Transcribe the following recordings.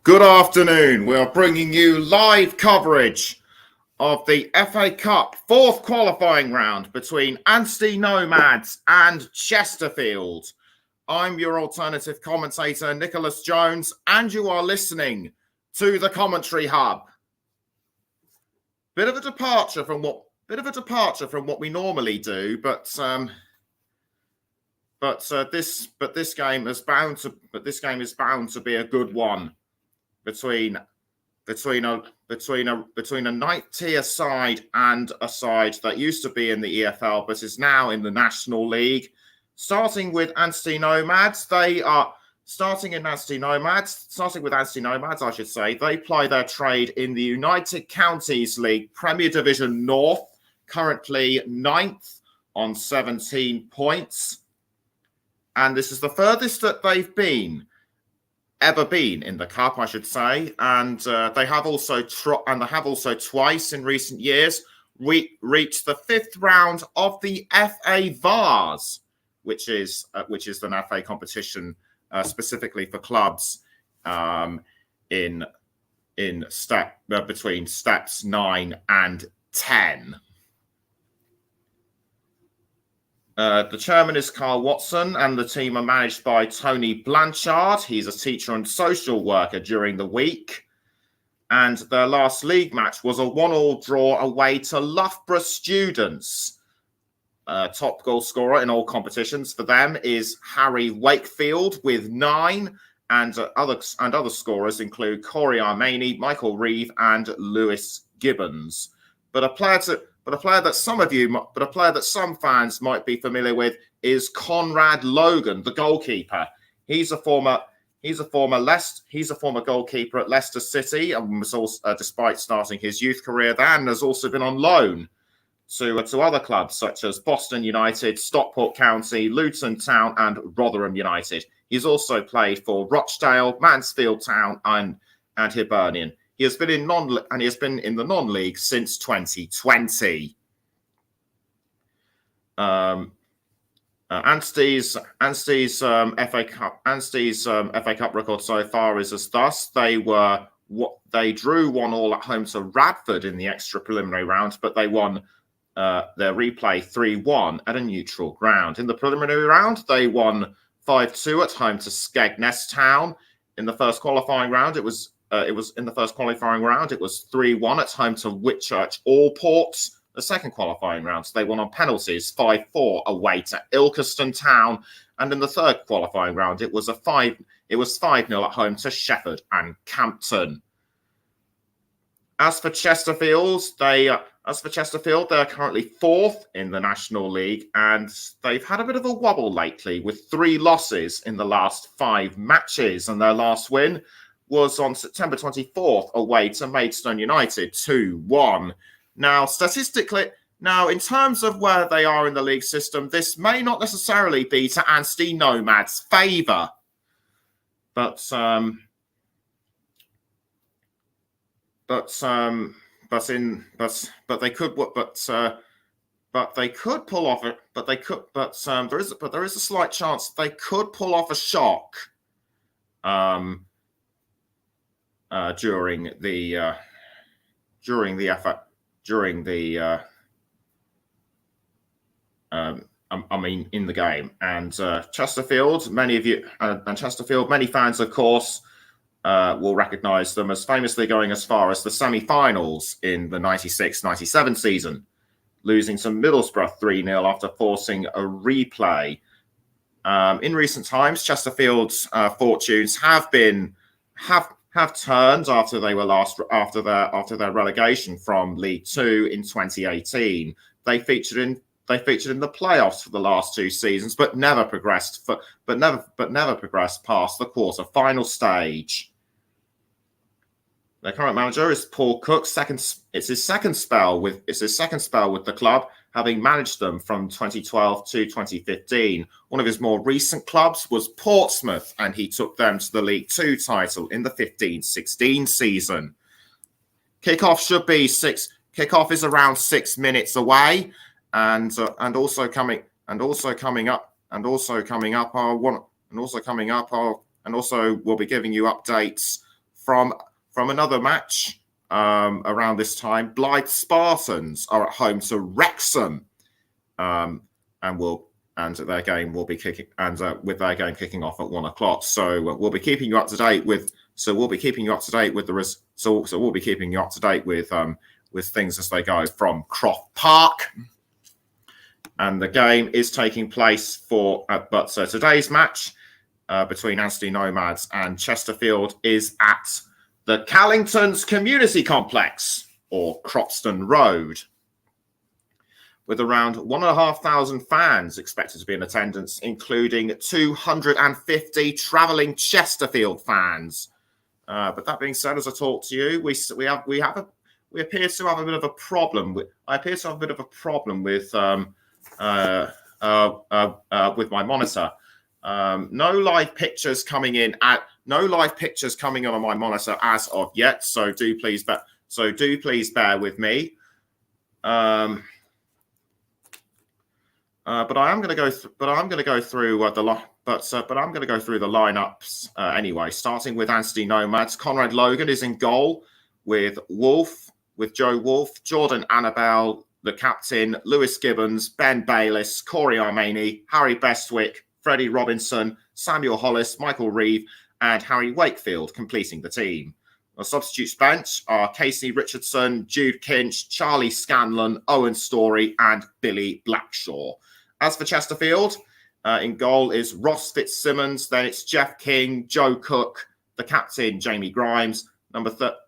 Good afternoon. We are bringing you live coverage of the FA Cup fourth qualifying round between Anstey Nomads and Chesterfield. I'm your alternative commentator, Nicholas Jones, and you are listening to the Commentary Hub. Bit of a departure from what we normally do, but this game is bound to be a good one. Between a ninth-tier side and a side that used to be in the EFL but is now in the National League. Starting with Anstey Nomads, starting with Anstey Nomads, I should say. They ply their trade in the United Counties League Premier Division North, currently 9th on 17 points. And this is the furthest that they've ever been in the cup, I should say, and they have also twice in recent years reached the fifth round of the FA Vars, which is an FA competition specifically for clubs between steps 9 and 10. The chairman is Carl Watson, and the team are managed by Tony Blanchard. He's a teacher and social worker during the week. And their last league match was a 1-1 draw away to Loughborough Students. Top goal scorer in all competitions for them is Harry Wakefield with 9, and other scorers include Corey Armani, Michael Reeve, and Lewis Gibbons. But a player that some fans might be familiar with is Conrad Logan, the goalkeeper. He's a former goalkeeper at Leicester City, and was also, despite starting his youth career there, and has also been on loan to other clubs such as Boston United, Stockport County, Luton Town, and Rotherham United. He's also played for Rochdale, Mansfield Town, and Hibernian. He has been in the non-league since 2020. Anstey's FA Cup record so far is as thus: they drew 1-1 at home to Radford in the extra preliminary round, but they won their replay 3-1 at a neutral ground. In the preliminary round, they won 5-2 at home to Skegness Town. In the first qualifying round, it was 3-1 at home to Whitchurch Allport. The second qualifying round, they won on penalties 5-4 away to Ilkeston Town, and in the third qualifying round, it was 5-0 at home to Shefford and Campton. As for Chesterfield, they are currently 4th in the National League, and they've had a bit of a wobble lately with 3 losses in the last 5 matches, and their last win was on September 24th away to Maidstone United, 2-1. Now, in terms of where they are in the league system, this may not necessarily be to Anstey Nomads' favour, but they could pull off it. There is a slight chance they could pull off a shock. During the in the game, and Chesterfield, many fans, of course, will recognise them as famously going as far as the semi-finals in the 96-97 season, losing to Middlesbrough 3-0 after forcing a replay. In recent times, Chesterfield's fortunes have turned after their relegation from League Two in 2018. They featured in the playoffs for the last 2 seasons, but never progressed past the quarter-final stage. Their current manager is Paul Cook. It's his second spell with the club, having managed them from 2012 to 2015. One of his more recent clubs was Portsmouth, and he took them to the League Two title in the 15-16 season. Kickoff is around 6 minutes away, and also coming up we'll be giving you updates from another match around this time, Blythe Spartans are at home to Wrexham, and their game will be kicking, and with their game kicking off at 1 o'clock. So we'll be keeping you up to date with. So we'll be keeping you up to date with the. So we'll be keeping you up to date with things as they go from Croft Park. And the game is taking place so today's match between Anstey Nomads and Chesterfield is at the Callington's Community Complex, or Cropston Road, with around 1,500 fans expected to be in attendance, including 250 travelling Chesterfield fans. But that being said, as I talk to you, we appear to have a bit of a problem with. I appear to have a bit of a problem with my monitor. No live pictures coming in on my monitor as of yet. So do please bear with me. But I'm going to go through the lineups anyway. Starting with Anstey Nomads, Conrad Logan is in goal with Joe Wolfe, Jordan Annabelle, the captain, Lewis Gibbons, Ben Bayliss, Corey Armani, Harry Bestwick, Freddie Robinson, Samuel Hollis, Michael Reeve, and Harry Wakefield completing the team. The substitutes bench are Casey Richardson, Jude Kinch, Charlie Scanlon, Owen Story, and Billy Blackshaw. As for Chesterfield, in goal is Ross Fitzsimmons, then it's Jeff King, Joe Cook, the captain, Jamie Grimes,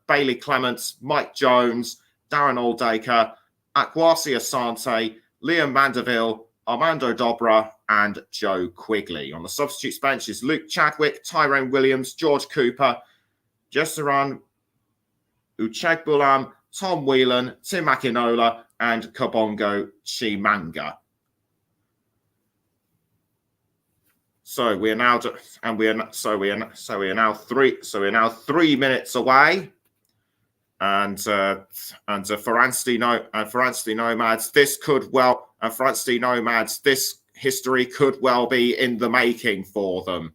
Bailey Clements, Mike Jones, Darren Aldaker, Akwasi Asante, Liam Mandeville, Armando Dobra, and Joe Quigley. On the substitutes bench is Luke Chadwick, Tyrone Williams, George Cooper, Jesseran Uchegbulam, Tom Whelan, Tim Akinola, and Kabongo Chimanga. So we are now 3 minutes away, and for Anstey Nomads, this history could well be in the making for them.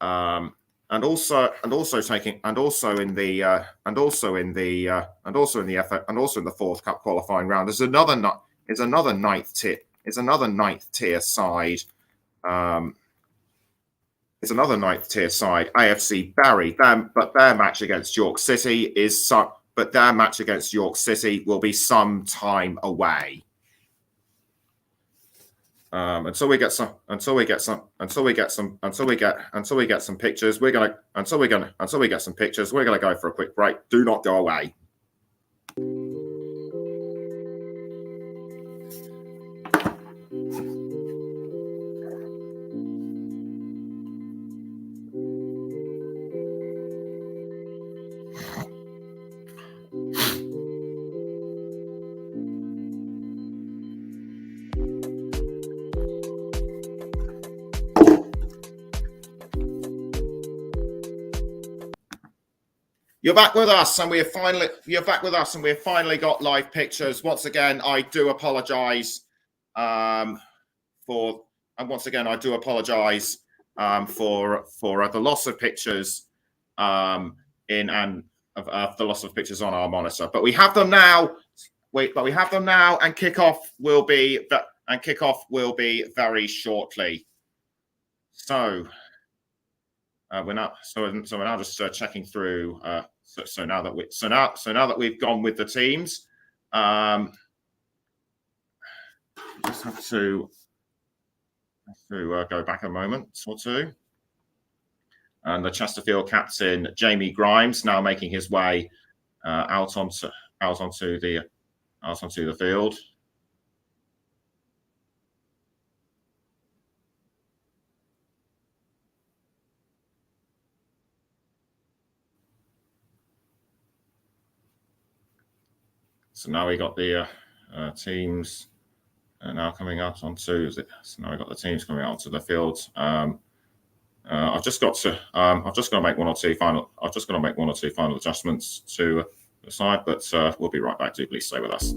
And also in the fourth cup qualifying round is another ninth tier side. It's another ninth tier side, AFC Bury. But their match against York City will be some time away. Until we get some pictures, we're gonna go for a quick break. Do not go away. You're back with us, and we have finally got live pictures. Once again, I do apologise for the loss of pictures of the loss of pictures on our monitor. But we have them now. And kickoff will be very shortly. So we're now just checking through. So now that we've gone with the teams, just have to go back a moment or two. And the Chesterfield captain Jamie Grimes now making his way out onto the field. So now we got the teams now coming out onto. So now we got the teams coming out onto the field. I've just got to make one or two final adjustments to the side, but we'll be right back. Do please stay with us.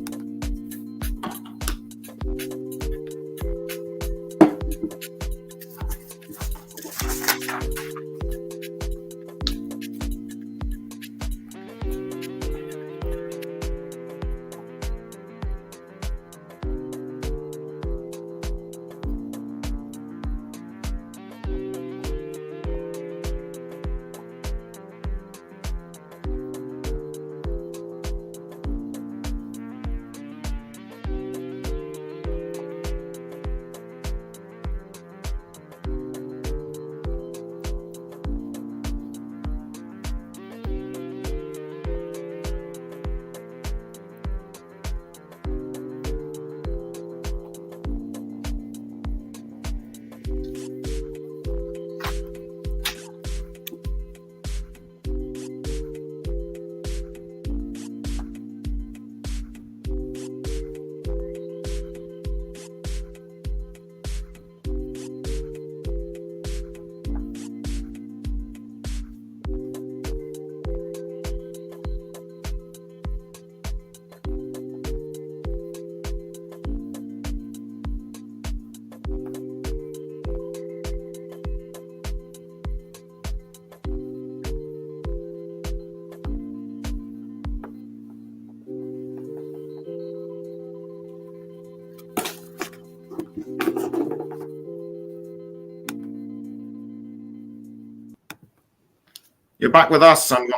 You're back with us, and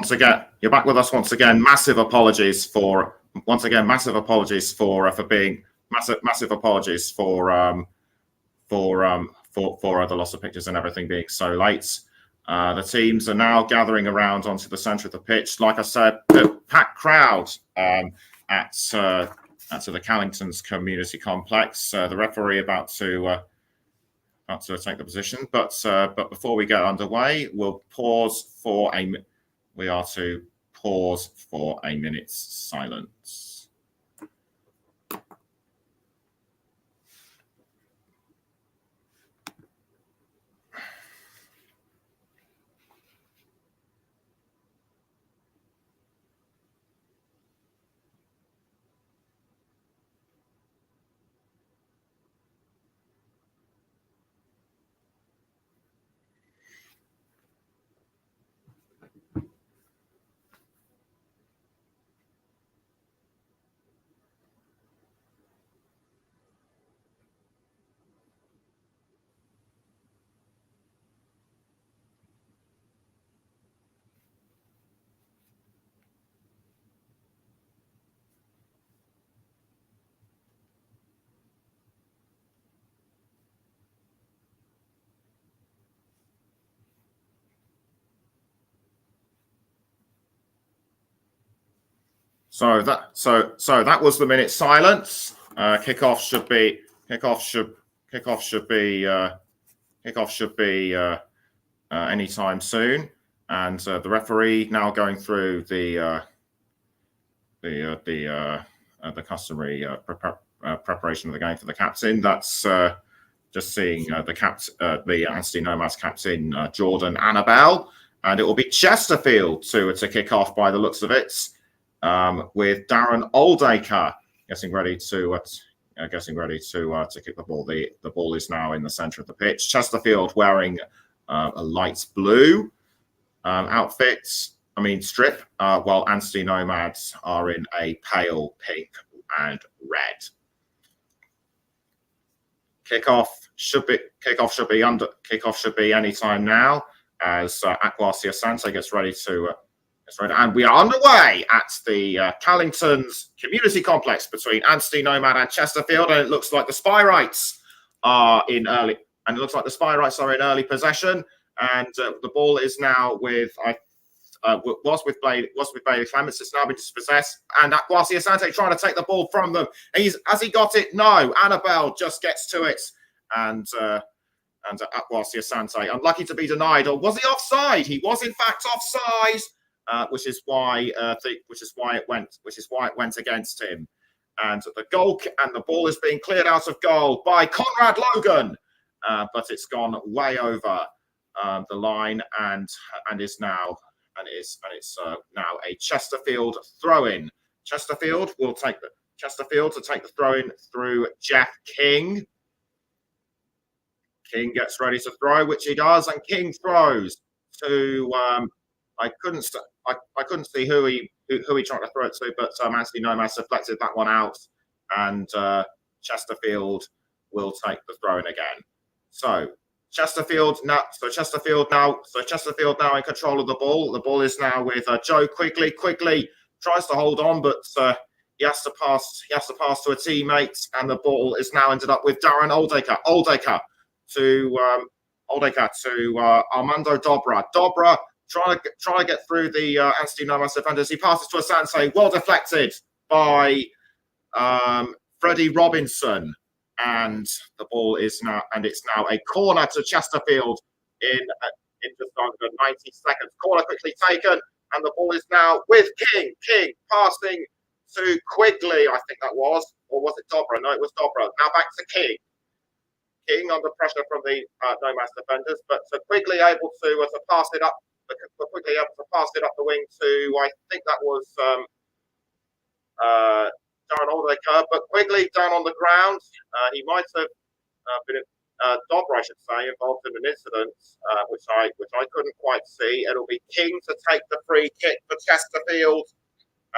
you're back with us once again. Massive apologies for being massive apologies for the loss of pictures and everything being so late. The teams are now gathering around onto the centre of the pitch. Like I said, the packed crowd at the Callington's Community Complex. The referee about to take the position, but before we get underway, we are to pause for a minute's silence. So that was the minute silence. Kickoff should be anytime soon, and the referee now going through the customary preparation of the game for the captain. That's just seeing the Anstey Nomads captain Jordan Annabelle, and it will be Chesterfield to kick off by the looks of it. With Darren Oldacre getting ready to kick the ball. The ball is now in the centre of the pitch. Chesterfield wearing a light blue strip, while Anstey Nomads are in a pale pink and red. Kickoff should be any time now as Akwasi Asante gets ready to. And we are underway at the Callington's Community Complex between Anstey Nomad and Chesterfield, and it looks like the Spyrights are in early possession, and the ball is now with Bailey Clements. It's now been dispossessed, and Akwasi Asante trying to take the ball from them. Has he got it? No. Annabelle just gets to it, and Akwasi Asante unlucky to be denied. Or was he offside? He was in fact offside. Which is why it went against him, and the ball is being cleared out of goal by Conrad Logan, but it's gone way over the line and it's now a Chesterfield throw-in. Chesterfield to take the throw-in through Jeff King. King gets ready to throw, which he does, and King throws to. I couldn't see who he tried to throw it to, but Anstey Nomads deflected that one out, and Chesterfield will take the throw in again. So Chesterfield now in control of the ball. The ball is now with Joe Quigley. Quigley tries to hold on, but he has to pass to a teammate, and the ball is now ended up with Darren Oldacre. Oldacre to Armando Dobra. Dobra trying to get through the Anstey Nomads defenders. He passes to Asante, well deflected by Freddie Robinson, and the ball is now a corner to Chesterfield in just under 90 seconds. Corner quickly taken, and the ball is now with King. King passing to Quigley, I think that was, or was it Dobra? No, it was Dobra. Now back to King. King under pressure from the Nomads defenders, but Quigley able to pass it up. Quickly able to pass it up the wing to, I think that was Darren Oldacre, but Quigley down on the ground. He might have been Dobra, I should say, involved in an incident, which I couldn't quite see. It'll be King to take the free kick for Chesterfield,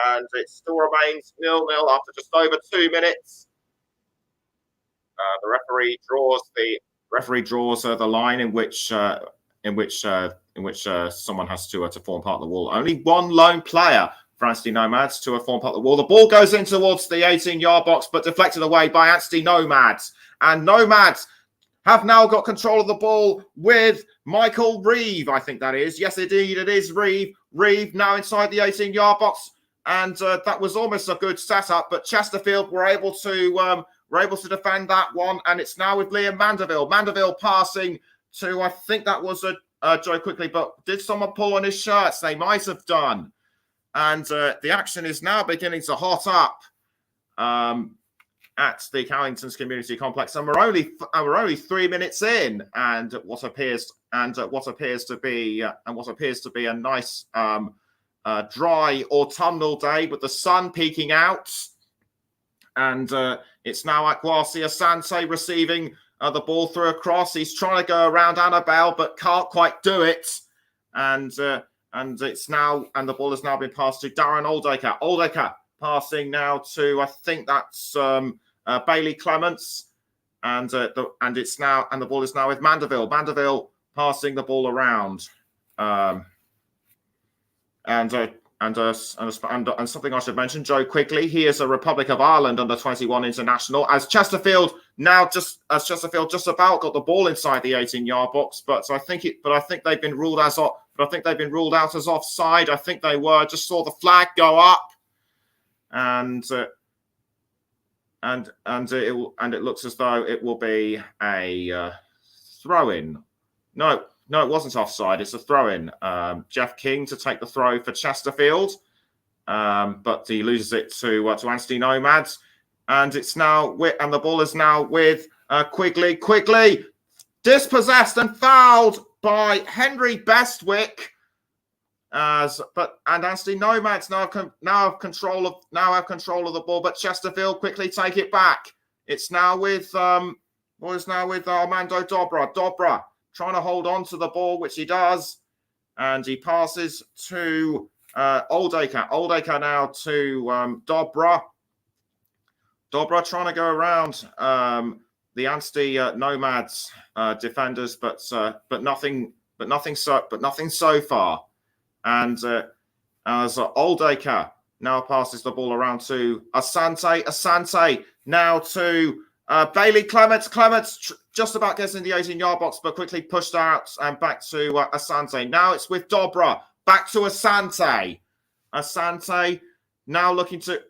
and it still remains 0-0 after just over 2 minutes. The referee draws the line in which someone has to form part of the wall. Only one lone player for Anstey Nomads to form part of the wall. The ball goes in towards the 18-yard box, but deflected away by Anstey Nomads. And Nomads have now got control of the ball with Michael Reeve, I think that is. Yes, indeed, it is Reeve. Reeve now inside the 18-yard box. And that was almost a good setup, but Chesterfield were able to defend that one. And it's now with Liam Mandeville. Mandeville passing to, I think that was Joe Quigley, but did someone pull on his shirts? They might have done. And the action is now beginning to hot up at the Callington's Community Complex, and we're only 3 minutes in, and what appears to be a nice dry autumnal day with the sun peeking out, and it's now Akwasi Asante receiving the ball through a cross. He's trying to go around Annabelle, but can't quite do it, and the ball has now been passed to Darren Oldaker. Oldaker passing now to, I think that's Bailey Clements, and the ball is now with Mandeville. Mandeville passing the ball around, and something I should mention: Joe Quigley. He is a Republic of Ireland under-21 international. As Chesterfield just about got the ball inside the 18-yard box, but I think they've been ruled out as offside. I think they were. Just saw the flag go up, and it looks as though it will be a throw-in. No, it wasn't offside. It's a throw-in. Jeff King to take the throw for Chesterfield, but he loses it to Anstey Nomads, and the ball is now with Quigley. Quigley dispossessed and fouled by Henry Bestwick. And Anstey Nomads now have control of the ball, but Chesterfield quickly take it back. It's now with Armando Dobra. Dobra trying to hold on to the ball, which he does, and he passes to Oldaker. Oldaker now to Dobra. Dobra trying to go around the Anstey Nomads defenders, but nothing so far. And as Oldaker now passes the ball around to Asante. Asante now to Bailey Clements. Clements just about gets in the 18-yard box, but quickly pushed out and back to Asante. Now it's with Dobra. Back to Asante. Asante now looking to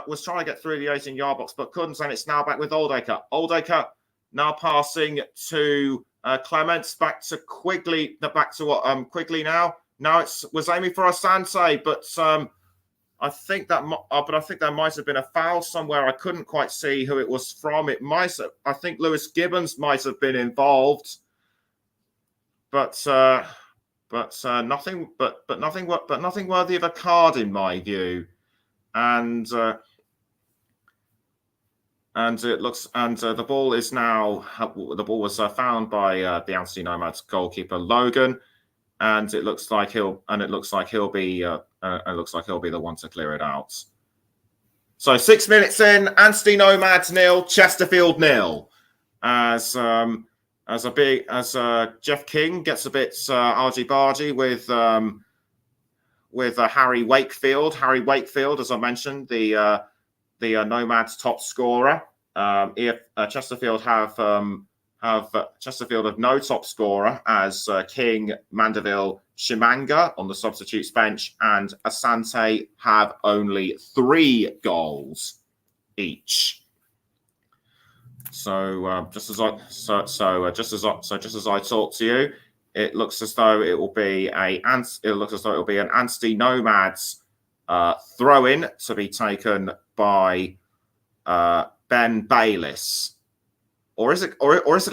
was trying to get through the 18-yard box, but couldn't. And it's now back with Oldaker. Oldaker now passing to Clements. Back to Quigley. Quigley now. Now was aiming for Asante, but I think there might have been a foul somewhere. I couldn't quite see who it was from. I think Lewis Gibbons might have been involved, but nothing worthy of a card in my view. And the ball was found by the Anstey Nomads goalkeeper Logan. And it looks like he'll be the one to clear it out. So 6 minutes in, Anstey Nomads 0, Chesterfield 0. As Jeff King gets a bit argy-bargy with Harry Wakefield. Harry Wakefield, as I mentioned, the Nomads top scorer. If Chesterfield have no top scorer, as King, Mandeville, Shimanga on the substitutes bench, and Asante have only 3 goals each. So just as I talk to you, it looks as though it will be an Anstey Nomads throw-in to be taken by Ben Bayliss. Or is it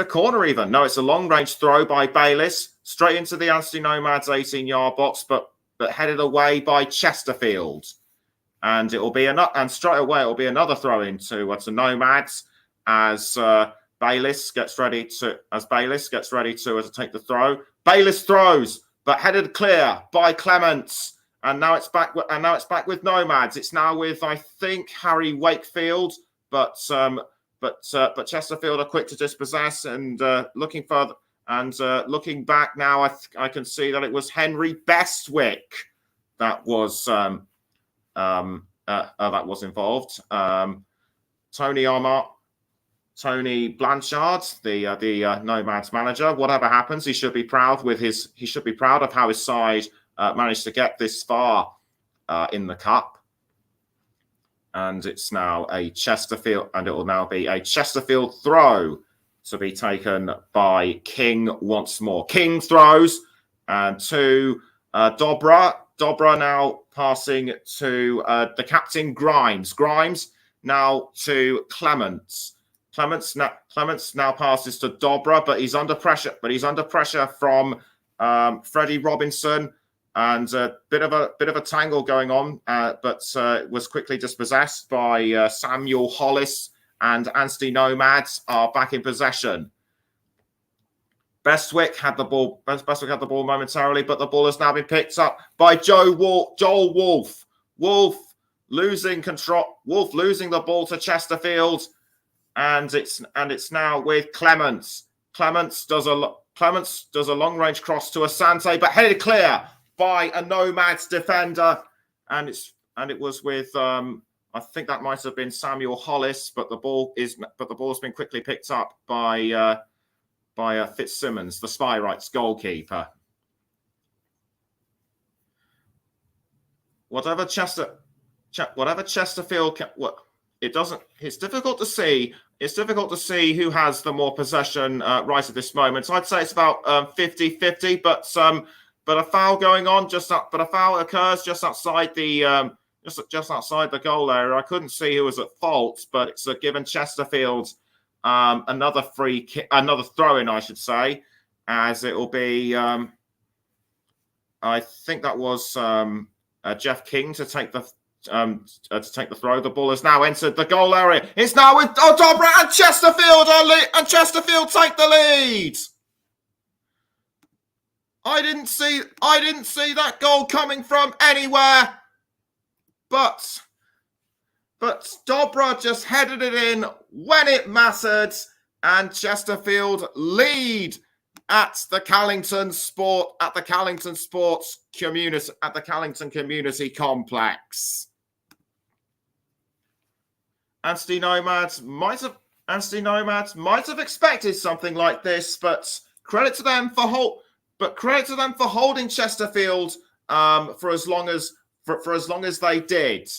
a corner even? No, it's a long-range throw by Bayliss straight into the Anstey Nomads 18-yard box, but headed away by Chesterfield. And straight away it will be another throw-in to Nomads as Bayliss gets ready to take the throw. Bayliss throws, but headed clear by Clements. And now it's back with Nomads. It's now with, I think, Harry Wakefield, but Chesterfield are quick to dispossess and looking further. And looking back now, I can see that it was Henry Bestwick that was involved. Tony Blanchard, the Nomads manager. Whatever happens, he should be proud of how his side managed to get this far in the cup. And it's now a Chesterfield, and it will now be a Chesterfield throw to be taken by King once more. King throws and to Dobra. Dobra now passing to the captain Grimes. Grimes now to Clements. Clements now passes to Dobra, but he's under pressure. From Freddie Robinson, and a bit of a tangle going on, but was quickly dispossessed by Samuel Hollis, and Anstey Nomads are back in possession. Bestwick had the ball momentarily, but the ball has now been picked up by Joel Wolf. Wolf losing control. Wolf losing the ball to Chesterfield, and it's now with Clements. Clements does a long range cross to Asante, but headed clear by a Nomads defender, and it was with I think that might have been Samuel Hollis, but the ball's been quickly picked up by Fitzsimmons, the Spy Rights goalkeeper. Whatever Chesterfield, it's difficult to see. It's difficult to see who has the more possession right at this moment. So I'd say it's about 50-50, but a foul going on but a foul occurs just outside the just outside the goal area. I couldn't see who was at fault, but it's given Chesterfield another free kick, another throw in, I should say, as it will be. I think that was Jeff King to take the throw. The ball has now entered the goal area. It's now with Dobra, and Chesterfield take the lead. I didn't see that goal coming from anywhere, but Dobra just headed it in when it mattered, and Chesterfield lead at the Callington Community Complex. Anstey Nomads might have expected something like this, but credit to them for holding Chesterfield for as long as they did.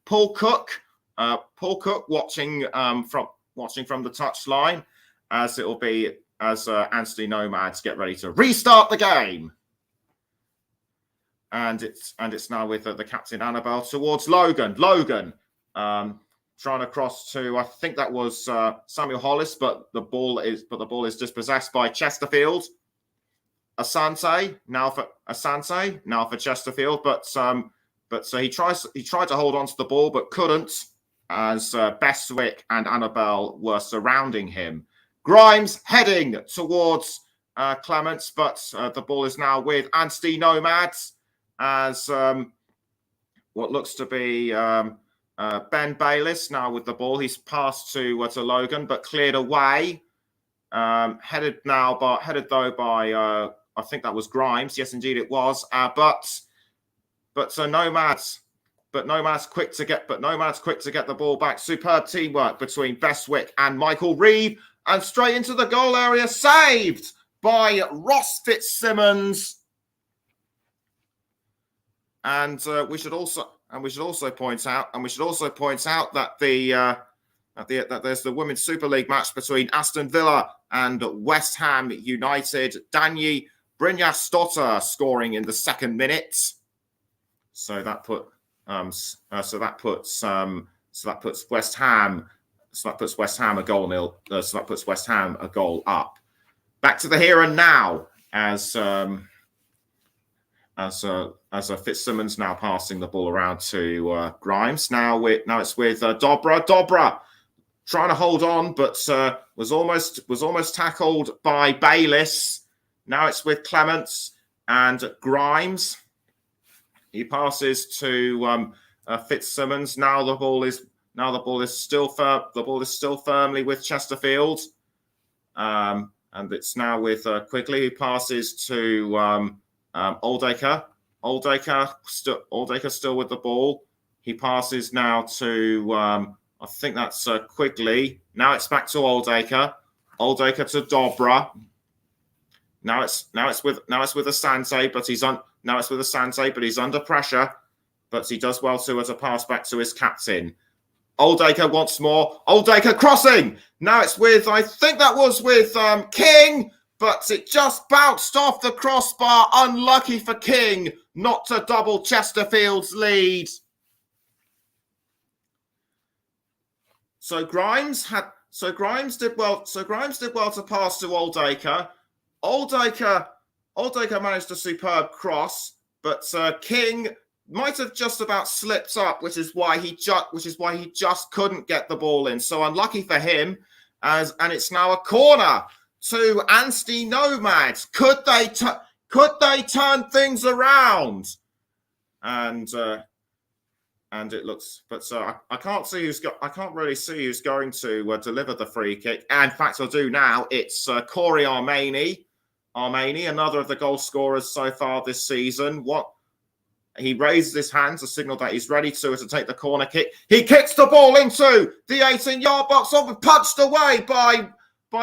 Paul Cook watching from the touchline, as it will be as Anstey Nomads get ready to restart the game. And it's now with the captain Annabelle towards Logan. Logan trying to cross to, I think that was Samuel Hollis, but the ball is dispossessed by Chesterfield. Asante now for Chesterfield, but so he tried to hold on to the ball but couldn't, as Bestwick and Annabelle were surrounding him. Grimes heading towards Clements, but the ball is now with Anstey Nomads, as what looks to be Ben Bayliss now with the ball. He's passed to Logan, but cleared away. Headed by I think that was Grimes. Yes, indeed it was. But Nomads quick to get the ball back. Superb teamwork between Bestwick and Michael Reeve, and straight into the goal area, saved by Ross Fitzsimmons. And we should also point out that that there's the Women's Super League match between Aston Villa and West Ham United. Danyi Brynjastotter scoring in the second minute. So that puts West Ham a goal nil. So that puts West Ham a goal up. Back to the here and now, as Fitzsimmons now passing the ball around to Grimes. Now it's with Dobra. Dobra trying to hold on, but was almost tackled by Bayliss. Now it's with Clements and Grimes. He passes to Fitzsimmons. Now the ball is still firmly with Chesterfield. And it's now with Quigley, who passes to Oldacre. Oldacre still with the ball. He passes now to I think that's Quigley. Now it's back to Oldacre. Oldacre to Dobra. Now it's with Asante, but he's under pressure. But he does well to pass back to his captain. Oldacre once more. Oldacre crossing. Now it's with, I think that was with King, but it just bounced off the crossbar. Unlucky for King not to double Chesterfield's lead. So Grimes did well to pass to Oldacre. Oldacre managed a superb cross, but King might have just about slipped up, which is why he just couldn't get the ball in. So unlucky for him, and it's now a corner to Anstey Nomads. Could they turn things around? And it looks, but I can't really see who's going to deliver the free kick. And in fact, I do now. It's Corey Armani, another of the goal scorers so far this season. He raises his hand to signal that he's ready to take the corner kick. He kicks the ball into the 18-yard box, punched away by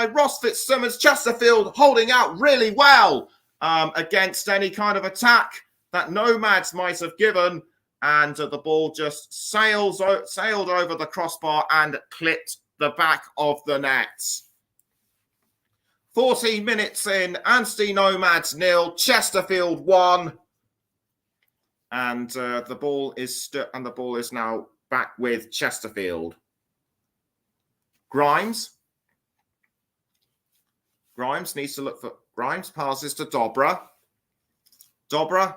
Ross Fitzsimmons. Chesterfield holding out really well against any kind of attack that Nomads might have given. And the ball just sailed over the crossbar and clipped the back of the net. 14 minutes in, Anstey Nomads 0, Chesterfield 1. And the ball is now back with Chesterfield. Grimes needs to look for Grimes. Passes to Dobra. Dobra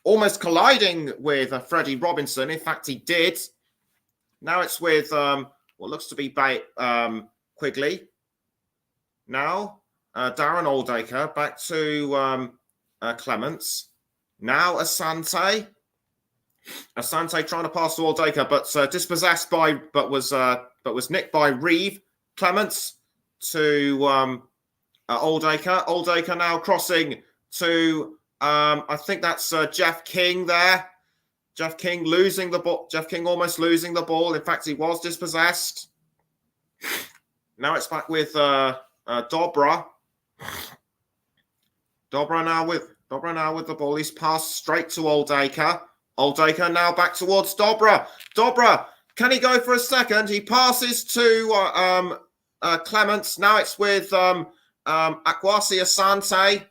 almost colliding with Freddie Robinson. In fact, he did. Now it's with what looks to be Quigley. Now Darren Oldacre back to Clements. Now Asante trying to pass to Oldacre, but dispossessed but was nicked by Reeve. Clements to Oldacre. Oldacre now crossing to I think that's Jeff King there. Jeff King losing the ball. Jeff King almost losing the ball. In fact, he was dispossessed. Now it's back with Dobra. Dobra now with the ball. He's passed straight to Oldacre. Oldacre now back towards Dobra. Dobra, can he go for a second? He passes to Clements. Now it's with Akwasi Asante.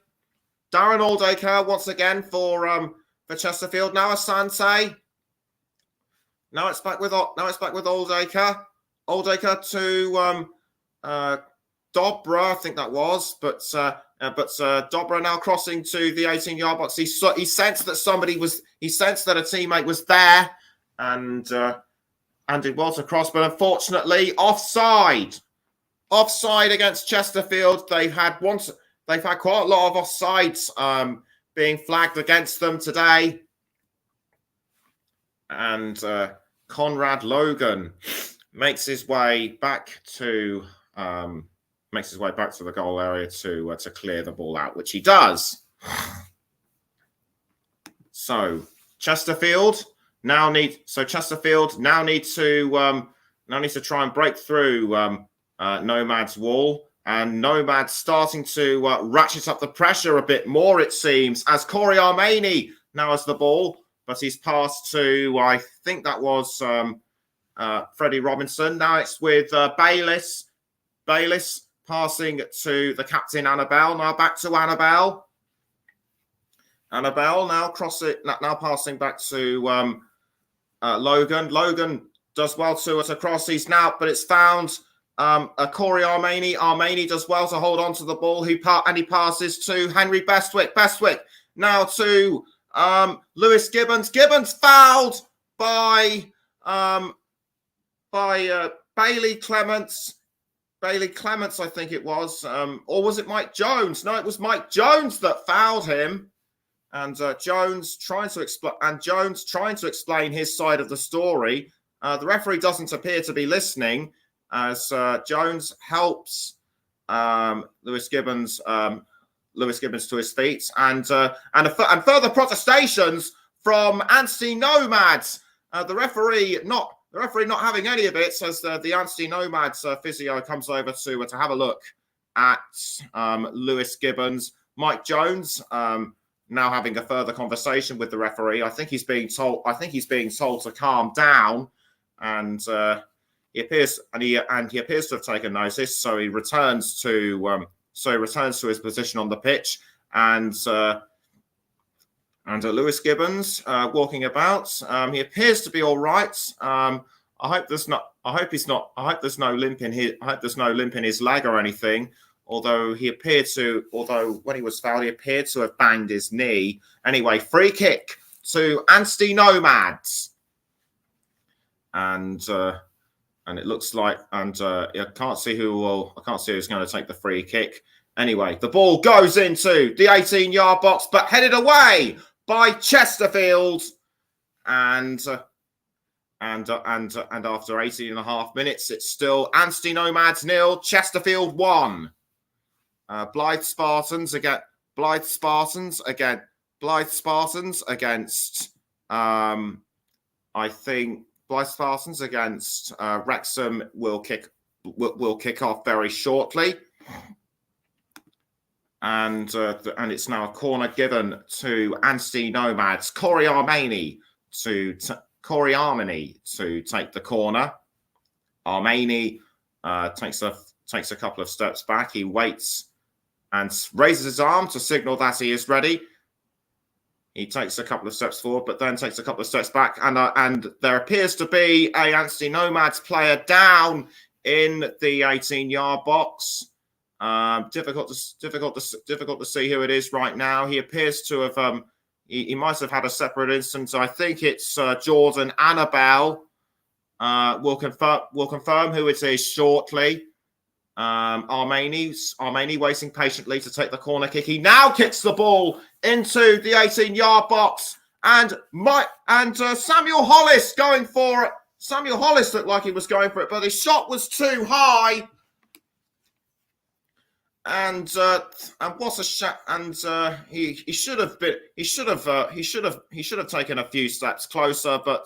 Darren Oldacre once again for Chesterfield. Now Asante. Now it's back with Oldacre. Oldacre to Dobra, I think that was, but Dobra now crossing to the 18-yard box. He sensed that he sensed that a teammate was there, and it was a cross, but unfortunately offside against Chesterfield. They've had quite a lot of offsides being flagged against them today, and Conrad Logan makes his way back to the goal area to clear the ball out, which he does. So Chesterfield now need to try and break through Nomad's wall, and Nomad's starting to ratchet up the pressure a bit more, it seems, as Corey Armani now has the ball, but he's passed to, I think that was Freddie Robinson. Now it's with Bayliss passing to the captain, Annabelle. Now back to Annabelle. Annabelle now passing back to Logan. Logan does well to cross. But it's found Corey Armani. Armani does well to hold on to the ball. He passes to Henry Bestwick. Bestwick now to Lewis Gibbons. Gibbons fouled by Bailey Clements. Bailey Clements, I think it was, or was it Mike Jones? No, it was Mike Jones that fouled him, and Jones trying to explain his side of the story. The referee doesn't appear to be listening, as Jones helps Lewis Gibbons to his feet, and further protestations from Anstey Nomads. The referee not having any of it, says the Anstey Nomads physio comes over to have a look at Lewis Gibbons. Mike Jones now having a further conversation with the referee. I think he's being told to calm down, and he appears to have taken notice. So he returns to his position on the pitch, and Lewis Gibbons walking about. He appears to be all right. I hope there's no limp in his leg or anything. Although when he was fouled, he appeared to have banged his knee. Anyway, free kick to Anstey Nomads, and it looks like, I can't see who's going to take the free kick. Anyway, the ball goes into the 18-yard box, but headed away by Chesterfield, and after 18 and a half minutes, it's still Anstey Nomads 0, Chesterfield 1. Blythe Spartans against I think Blythe Spartans against Wrexham will kick off very shortly, and it's now a corner given to Anstey Nomads. Corey Armani to take the corner. Armani takes a couple of steps back. He waits and raises his arm to signal that he is ready. He takes a couple of steps forward, but then takes a couple of steps back, and there appears to be a Anstey Nomads player down in the 18-yard box. Difficult to see who it is right now. He appears to have he might have had a separate instance. I think it's Jordan Annabelle. We'll confirm who it is shortly. Armani waiting patiently to take the corner kick. He now kicks the ball into the 18-yard box, and Samuel Hollis going for it. Samuel Hollis looked like he was going for it, but his shot was too high. And what a shot! And he should have taken a few steps closer, but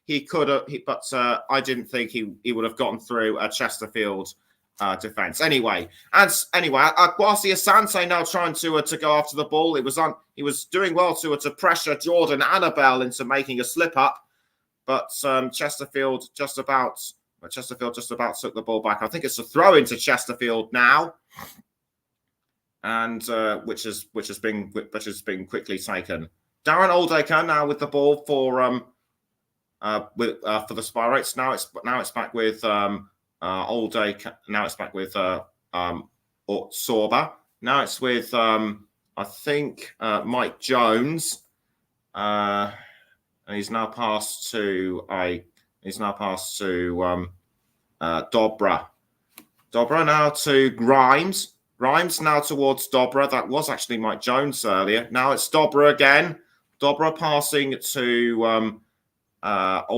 he could have. I didn't think he would have gotten through a Chesterfield defense. Anyway, Kwasi Asante now trying to go after the ball. He was doing well to pressure Jordan Annabelle into making a slip up, but Chesterfield just about took the ball back. I think it's a throw into Chesterfield now, and which has been quickly taken. Darren Oldacre now with the ball for the Spirates. Now it's back with Oldacre. Now it's back with Sorba. Now it's with I think Mike Jones. And he's now passed to Dobra. Dobra now to Grimes. Grimes now towards Dobra. That was actually Mike Jones earlier. Now it's Dobra again. Dobra passing to Darren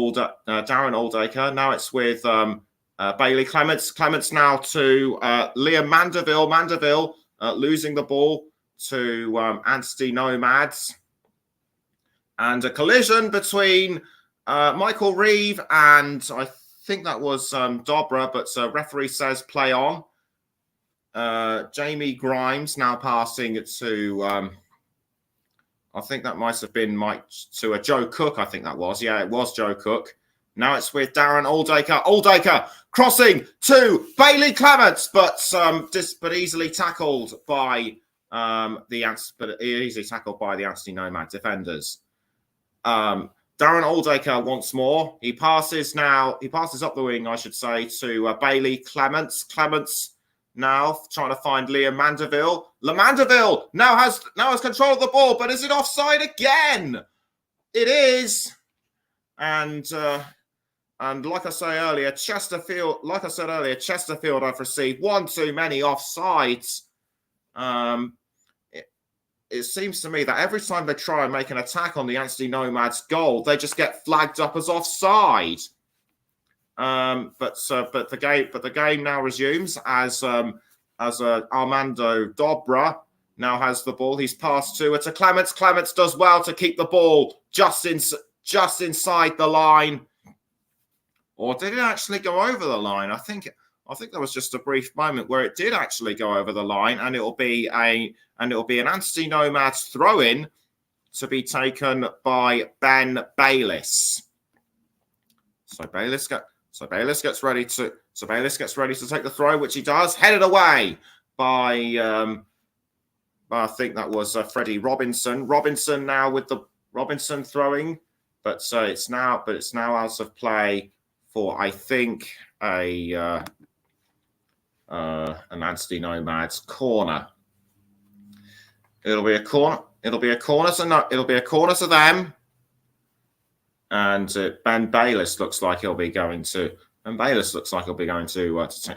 Oldacre. Now it's with Bailey Clements. Clements now to Liam Mandeville. Mandeville losing the ball to Anstey Nomads. And a collision between Michael Reeve and I think that was Dobra, but referee says play on. Jamie Grimes now passing to I think that might have been to Joe Cook. I think that was. Yeah, it was Joe Cook. Now it's with Darren Oldacre. Oldacre crossing to Bailey Clements, but easily tackled by the Anstey Nomad defenders. Darren Oldacre once more. He passes up the wing, I should say, to Bailey Clements. Clements now trying to find Liam Mandeville. Mandeville now has control of the ball, but is it offside again? It is. And like I said earlier, Chesterfield have received one too many offsides. It seems to me that every time they try and make an attack on the Anstey Nomads goal, they just get flagged up as offside. But the game now resumes as Armando Dobra now has the ball. He's passed to Clements. Clements does well to keep the ball just inside the line. Or did it actually go over the line? I think there was just a brief moment where it did actually go over the line, and it'll be an Anstey Nomads throw-in to be taken by Ben Bayliss. So Bayliss gets ready to take the throw, which he does. Headed away by I think that was Freddie Robinson. Robinson now with the Robinson throwing, but it's now out of play for, I think, an Anstey Nomads corner. It'll be a corner to them. And Ben Bayliss looks like he'll be going to take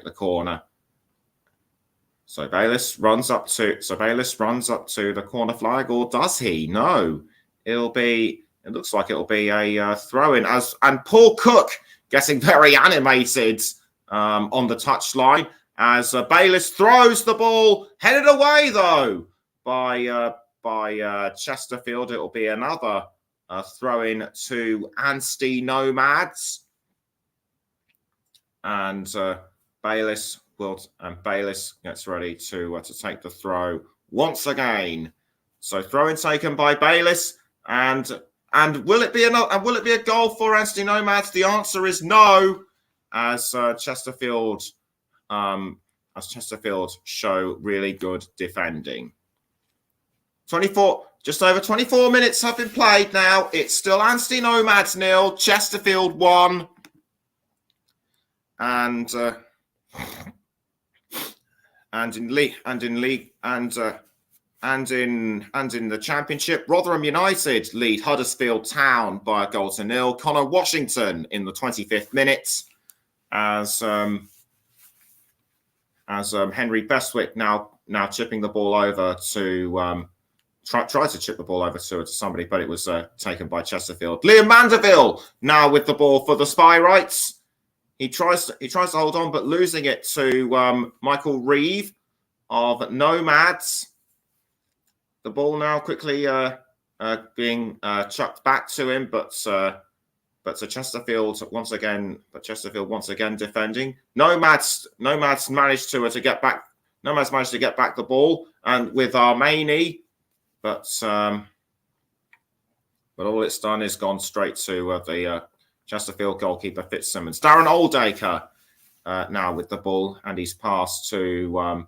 the corner. So Bayliss runs up to the corner flag, or does he? No. It looks like it'll be a throw-in, and Paul Cook getting very animated on the touchline as Bayliss throws the ball, headed away though by Chesterfield. It'll be another throw-in to Anstey Nomads, and Bayliss gets ready to take the throw once again. So throw-in taken by Bayliss, and will it be a goal for Anstey Nomads? The answer is no, as Chesterfield show really good defending. Just over 24 minutes have been played now. It's still Anstey Nomads 0, Chesterfield 1, and in the championship, Rotherham United lead Huddersfield Town by 1-0. Connor Washington in the 25th minute, as Henry Bestwick now chipping the ball over to tried to chip the ball over to somebody, but it was taken by Chesterfield. Liam Mandeville now with the ball for the Spyrights. He tries to hold on, but losing it to Michael Reeve of Nomads. The ball now quickly being chucked back to him, but to Chesterfield once again. But Chesterfield once again defending. Nomads managed to get back. Nomads managed to get back the ball, and with Armani, but all it's done is gone straight to the Chesterfield goalkeeper Fitzsimmons. Darren Oldacre now with the ball, and he's passed to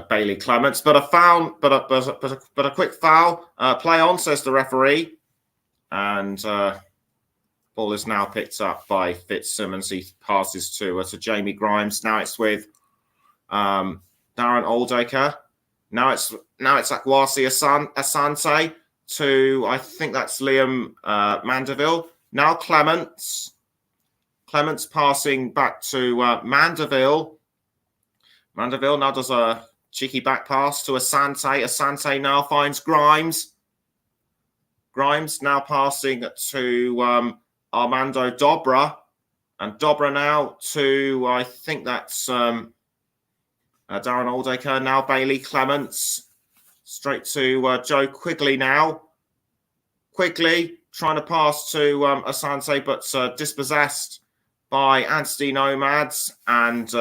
Bailey Clements, but a foul, but a quick foul. Play on, says the referee, and ball is now picked up by Fitzsimmons. He passes to Jamie Grimes. Now it's with Darren Oldacre. Now it's Akwasi Asante to, I think that's Liam Mandeville. Now Clements passing back to Mandeville. Mandeville now does a cheeky back pass to Asante. Asante now finds Grimes. Grimes now passing to Armando Dobra. And Dobra now to, I think that's Darren Oldacre. Now Bailey Clements. Straight to Joe Quigley now. Quigley trying to pass to Asante, but dispossessed by Anstey Nomads. And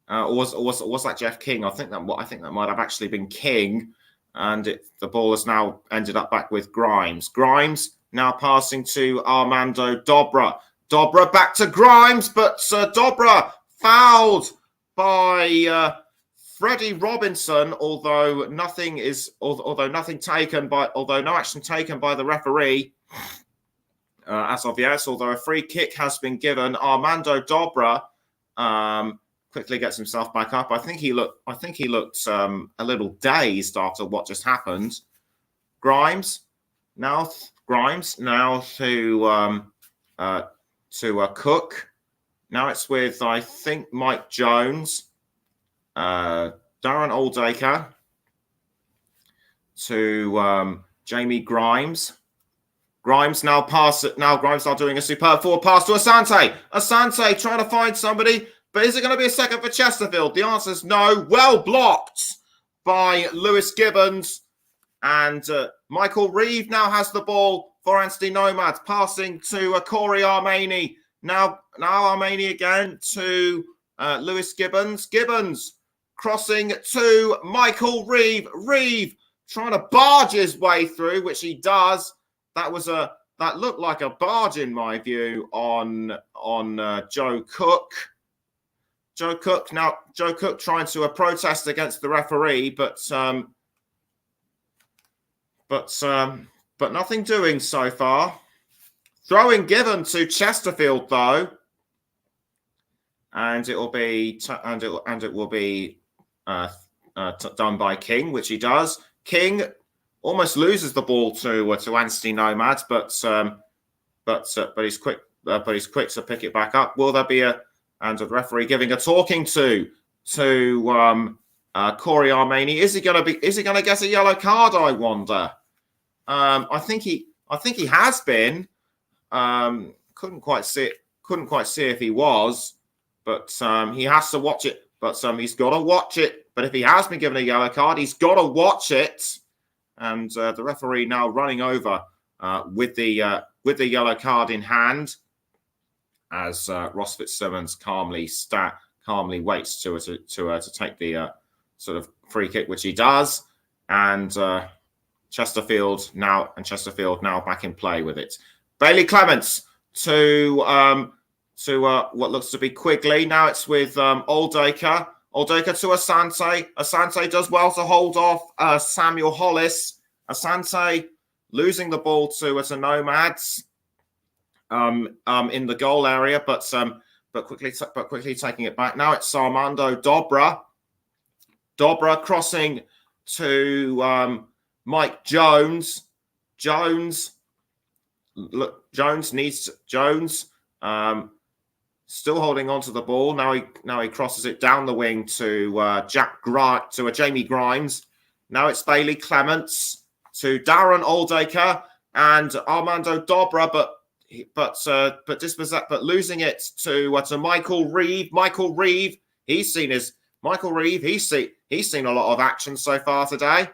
or was that Jeff King? I think that might have actually been King. And the ball has now ended up back with Grimes. Grimes now passing to Armando Dobra. Dobra back to Grimes, but Dobra fouled by Freddie Robinson. Although no action taken by the referee as of yet. Although a free kick has been given, Armando Dobra quickly gets himself back up. I think he looked a little dazed after what just happened. Grimes now to Cook. Now it's with, I think, Mike Jones, Darren Oldacre to Jamie Grimes. Grimes now pass it. Now Grimes now doing a superb forward pass to Asante. Asante trying to find somebody, but is it going to be a second for Chesterfield? The answer is no. Well blocked by Lewis Gibbons. And Michael Reeve now has the ball for Anstey Nomads, passing to Corey Armani. Now Armani again to Lewis Gibbons. Gibbons crossing to Michael Reeve. Reeve trying to barge his way through, which he does. That looked like a barge in my view on Joe Cook. Joe Cook trying to protest against the referee, but nothing doing so far. Throwing given to Chesterfield though, and it will be done by King, which he does. King almost loses the ball to Anstey Nomads, but he's quick to pick it back up. Will there be the referee giving a talking to Corey Armani? Is he going to get a yellow card? I wonder. I think he has been. Couldn't quite see if he was, but he has to watch it. But he's got to watch it. But if he has been given a yellow card, he's got to watch it. And the referee now running over with the yellow card in hand, as Ross Fitzsimmons calmly waits to take the sort of free kick, which he does, and Chesterfield now back in play with it. Bailey Clements to what looks to be Quigley. Now it's with Oldacre. Oldacre to Asante. Asante does well to hold off Samuel Hollis. Asante losing the ball to Nomads in the goal area, but quickly taking it back. Now it's Armando Dobra. Dobra crossing to Mike Jones. Jones still holding on to the ball. Now he crosses it down the wing to Jamie Grimes. Now it's Bailey Clements to Darren Oldacre and Armando Dobra, but losing it to Michael Reeve. Michael Reeve, he's seen a lot of action so far today,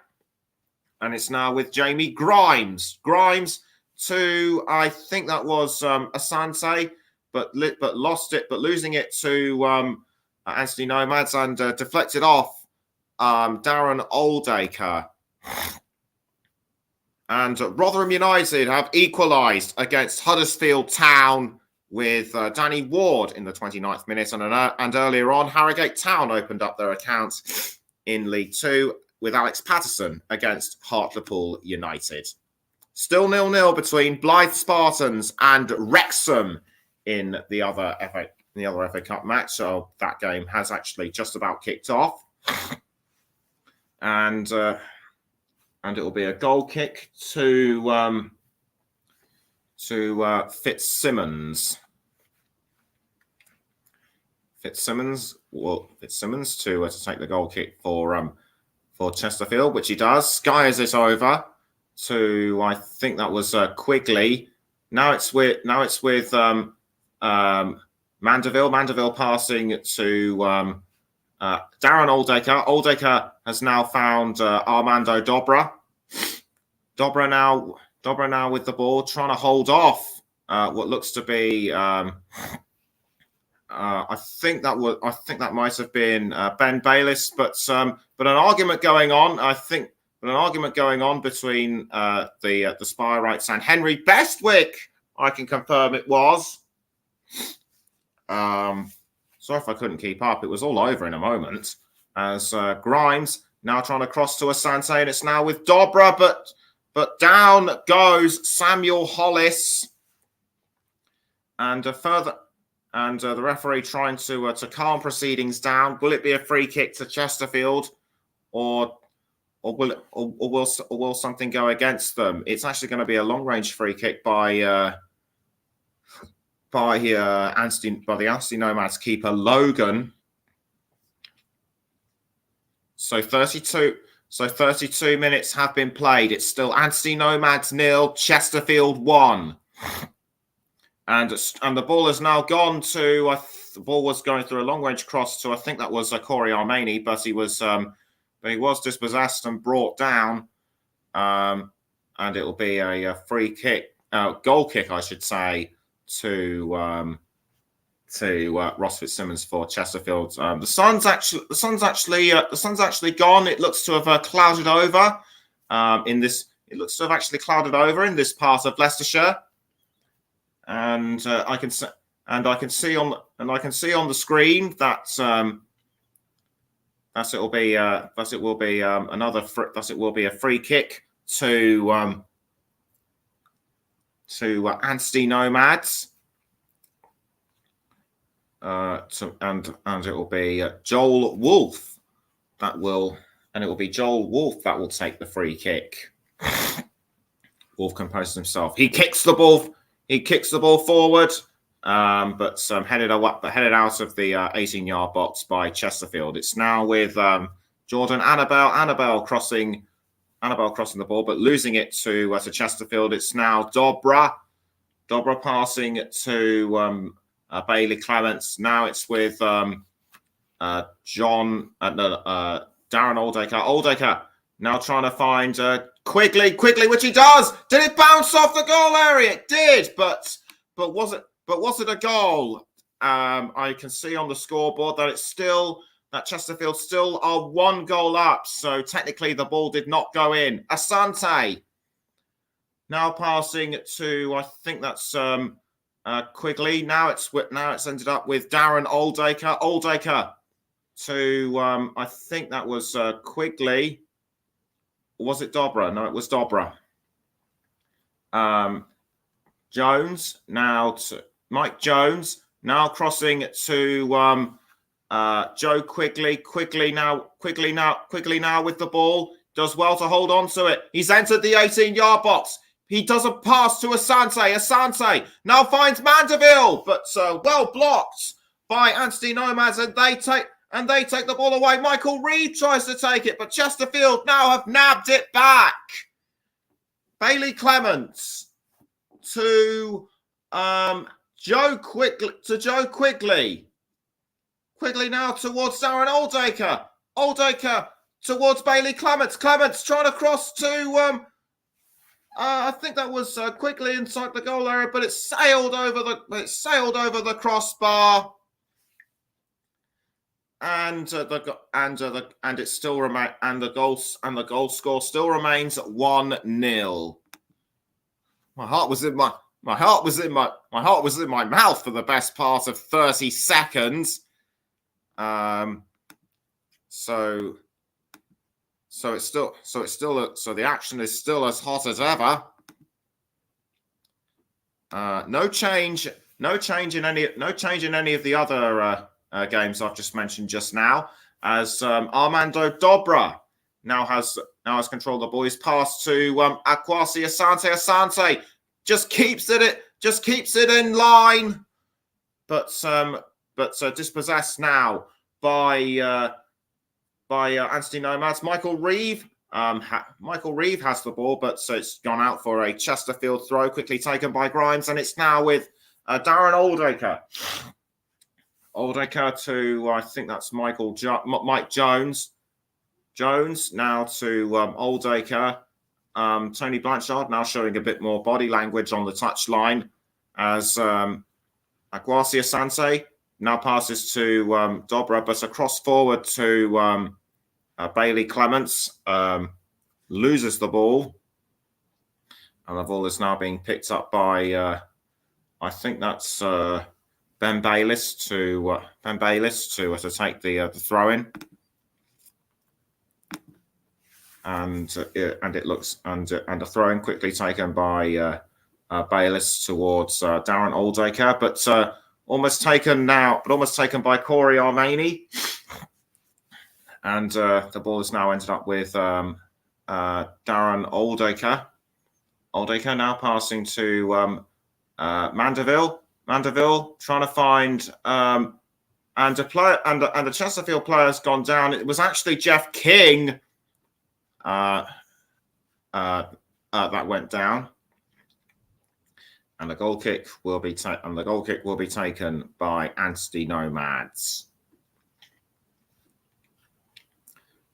and it's now with Jamie Grimes. Grimes to, I think that was Asante, but lost it, but losing it to Anstey Nomads and deflected off Darren Oldacre. And Rotherham United have equalised against Huddersfield Town with Danny Ward in the 29th minute. And earlier on, Harrogate Town opened up their accounts in League Two with Alex Patterson against Hartlepool United. Still 0-0 between Blythe Spartans and Wrexham in the other FA Cup match. So that game has actually just about kicked off. And it will be a goal kick to Fitzsimmons. Fitzsimmons to take the goal kick for Chesterfield, which he does. Skies it over to, I think that was Quigley. Now it's with Mandeville. Mandeville passing to Darren Oldacre. Oldacre has now found Armando Dobra. Dobra now with the ball, trying to hold off what looks to be. I think that might have been Ben Bayliss, but an argument going on. An argument going on between the spy rights and Henry Bestwick. I can confirm it was. Sorry if I couldn't keep up. It was all over in a moment. As Grimes now trying to cross to Asante, and it's now with Dobra, but down goes Samuel Hollis, and the referee trying to calm proceedings down. Will it be a free kick to Chesterfield, or will something go against them? It's actually going to be a long range free kick by the Anstey Nomads keeper Logan. So 32 So 32 minutes have been played. It's still Anstey Nomads 0, Chesterfield 1. And the ball has now gone to, the ball was going through a long-range cross to, I think that was Corey Armani, but he was dispossessed and brought down. And it will be a free kick, goal kick, I should say, to Ross Fitzsimmons for Chesterfield. The sun's actually gone. It looks to have clouded over in this. It looks to have actually clouded over in this part of Leicestershire, and I can see on the screen that it will be a free kick to Anstey Nomads. And it will be Joel Wolfe that will take the free kick. Wolfe composes himself. He kicks the ball forward, but headed out of the 18-yard box by Chesterfield. It's now with Jordan Annabelle crossing the ball, but losing it to Chesterfield. It's now Dobra passing to Bailey Clements. Now it's with Darren Oldacre. Oldacre now trying to find Quigley, which he does. Did it bounce off the goal area? It did, but was it a goal? I can see on the scoreboard that Chesterfield still are 1 goal up. So technically the ball did not go in. Asante now passing to, I think that's Quigley. Now it's ended up with Darren Oldacre. Oldacre to I think that was Quigley. Or was it Dobra? No, it was Dobra. Jones now to Mike Jones. Now crossing to Joe Quigley. Quigley now with the ball. Does well to hold on to it. He's entered the 18-yard box. He does a pass to Asante. Asante now finds Mandeville, but well blocked by Anstey Nomads, and they take the ball away. Michael Reed tries to take it, but Chesterfield now have nabbed it back. Bailey Clements to Joe Quigley. Quigley now towards Darren Oldacre. Oldacre towards Bailey Clements. Clements trying to cross to I think that was Quigley inside the goal area, but it sailed over the crossbar, and the goal score still remains 1-0. My heart was in my mouth for the best part of 30 seconds. So the action is still as hot as ever. No change in any of the other games I've just mentioned just now, as Armando Dobra now has control of the ball. He's passed to Akwasi Asante. Asante just keeps it in line, but dispossessed now by Anstey Nomads. Michael Reeve has the ball, but it's gone out for a Chesterfield throw, quickly taken by Grimes, and it's now with Darren Oldacre. Oldacre to, I think that's Mike Jones. Jones now to Oldacre. Tony Blanchard now showing a bit more body language on the touchline, as Akwasi Asante now passes to Dobra, but a cross forward to Bailey Clements, loses the ball, and the ball is now being picked up by I think that's Ben Bayliss to take the throw in, and a throw in quickly taken by Bayliss towards Darren Oldacre, but almost taken by Corey Armani. And the ball has now ended up with Darren Oldacre. Oldacre now passing to Mandeville. Mandeville trying to find and the Chesterfield player has gone down. It was actually Jeff King that went down, and the goal kick will be taken by Anstey Nomads.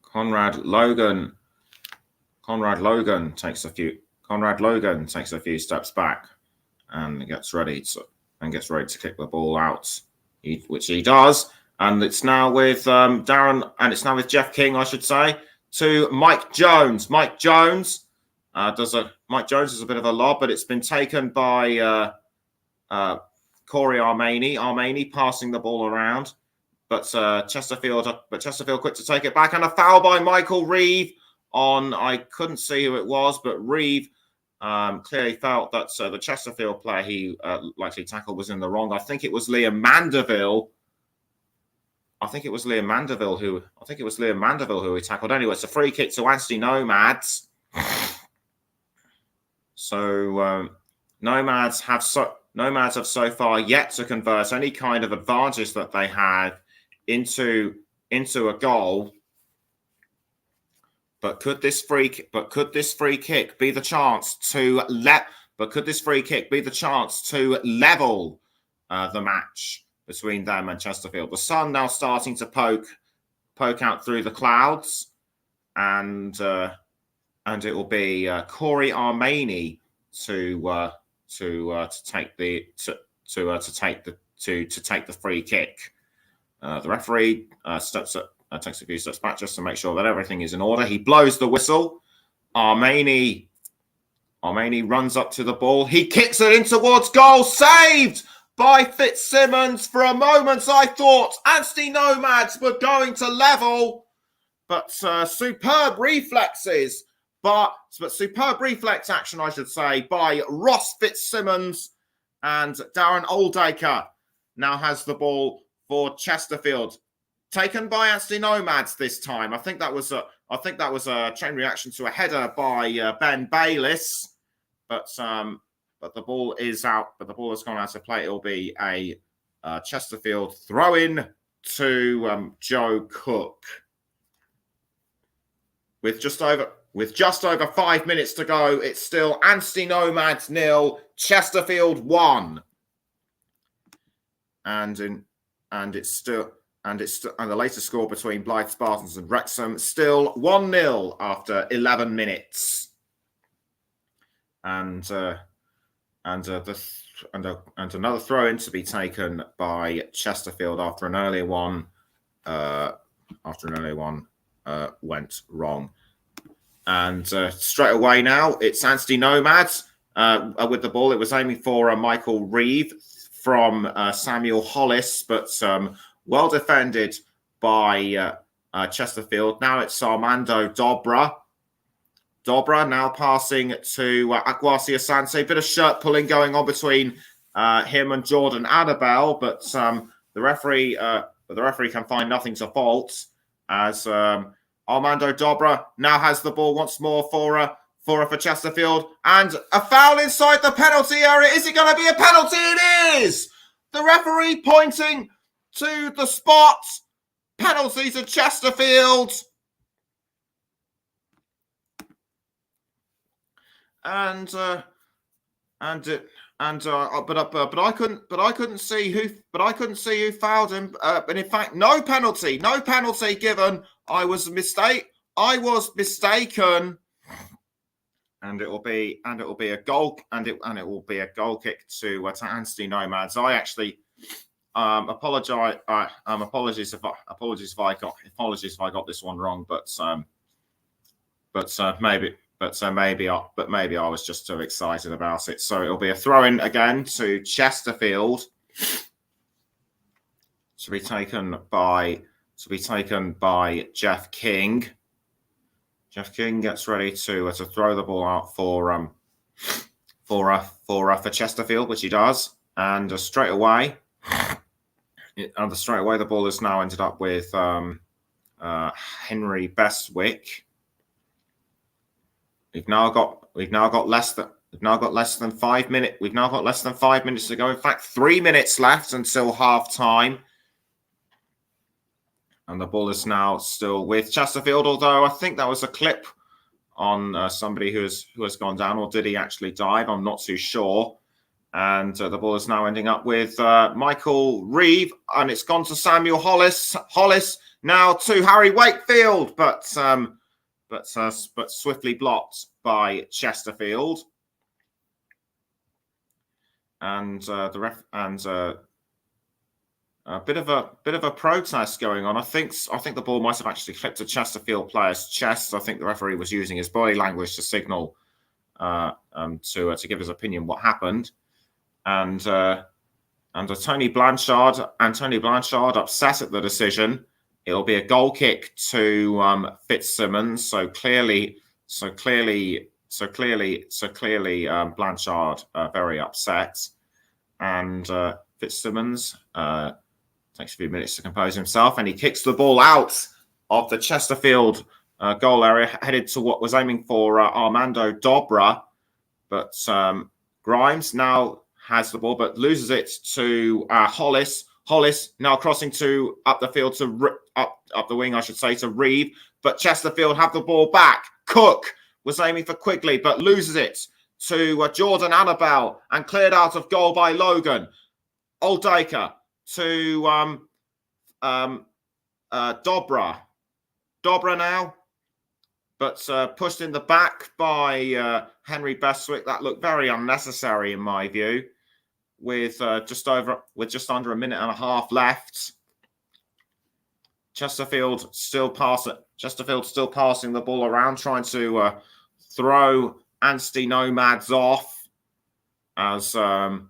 Conrad Logan takes a few steps back and gets ready to kick the ball out, which he does. And it's now with Jeff King, I should say, to Mike Jones. Mike Jones is a bit of a lob, but it's been taken by Corey Armani. Armani passing the ball around, but Chesterfield quick to take it back, and a foul by Michael Reeve on, I couldn't see who it was, but Reeve clearly felt that the Chesterfield player he likely tackled was in the wrong. I think it was Liam Mandeville who he tackled. Anyway, it's a free kick to Anstey Nomads. So Nomads have so far yet to convert any kind of advantage that they had into a goal. But could this free kick be the chance to level the match between them and Chesterfield? The sun now starting to poke out through the clouds, and it will be Corey Armani to take the free kick. The referee takes a few steps back just to make sure that everything is in order. He blows the whistle. Armani runs up to the ball. He kicks it in towards goal. Saved by Fitzsimmons. For a moment, I thought Anstey Nomads were going to level, but superb reflexes. But superb reflex action, I should say, by Ross Fitzsimmons, and Darren Oldacre now has the ball for Chesterfield. Taken by Anstey Nomads this time. I think that was a chain reaction to a header by Ben Bayliss, but the ball is out. But the ball has gone out of play. It will be a Chesterfield throw-in to Joe Cook with just over 5 minutes to go. It's still Anstey Nomads 0, Chesterfield 1, and the latest score between Blythe Spartans and Wrexham still 1-0 after 11 minutes. And another throw-in to be taken by Chesterfield after an earlier one went wrong. And straight away now it's Anstey Nomads with the ball. It was aiming for Michael Reeve from Samuel Hollis, but well defended by Chesterfield. Now it's Armando Dobra. Dobra now passing to Akwasi Asante. Bit of shirt pulling going on between him and Jordan Annabelle, but the referee can find nothing to fault as Armando Dobra now has the ball once more for Chesterfield, and a foul inside the penalty area. Is it going to be a penalty? It is. The referee pointing to the spot. Penalty to Chesterfield. But I couldn't see who fouled him. But in fact, no penalty given. I was mistaken, and it will be a goal, and it will be a goal kick to Anstey Nomads. I actually apologize. Apologies if I got this one wrong, but maybe I was just too excited about it. So it'll be a throw-in again to Chesterfield to be taken by Jeff King. Jeff King gets ready to throw the ball out for Chesterfield, which he does, and straight away the ball has now ended up with Henry Bestwick. We've now got less than 5 minutes. We've now got less than 5 minutes to go. In fact, 3 minutes left until half time. And the ball is now still with Chesterfield, although I think that was a clip somebody who has gone down, or did he actually dive? I'm not too sure. And the ball is now ending up with Michael Reeve, and it's gone to Samuel Hollis. Hollis now to Harry Wakefield, but swiftly blocked by Chesterfield. And the ref and a bit of a protest going on. I think the ball might have actually clipped a Chesterfield player's chest. I think the referee was using his body language to signal to give his opinion what happened. And Tony Blanchard upset at the decision. It'll be a goal kick to Fitzsimmons. So clearly, Blanchard very upset, and Fitzsimmons takes a few minutes to compose himself, and he kicks the ball out of the Chesterfield goal area, headed to what was aiming for Armando Dobra, but Grimes now has the ball, but loses it to Hollis. Hollis now crossing to up the field to up the wing, I should say, to Reeve, but Chesterfield have the ball back. Cook was aiming for Quigley, but loses it to Jordan Annabelle, and cleared out of goal by Logan. Oldacre to Dobra. Dobra now, but pushed in the back by Henry Bestwick. That looked very unnecessary in my view, with just under a minute and a half left. Chesterfield still passing the ball around, trying to throw Anstey Nomads off as a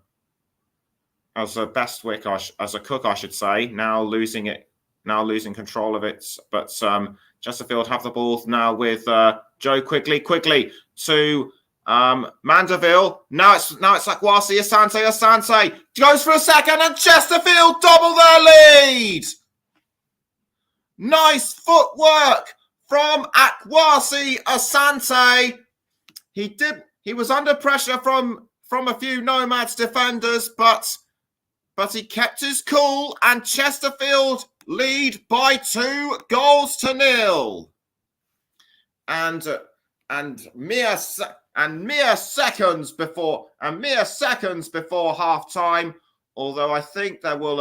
Bestwick, as a Cook, I should say, now losing control of it. But Chesterfield have the ball now with Joe Quigley to Mandeville. Now it's Akwasi. Asante goes for a second, and Chesterfield double their lead. Nice footwork from Akwasi Asante. He was under pressure from a few Nomads defenders, but he kept his cool, and Chesterfield lead by 2-0. And mere seconds before half time, although I think there will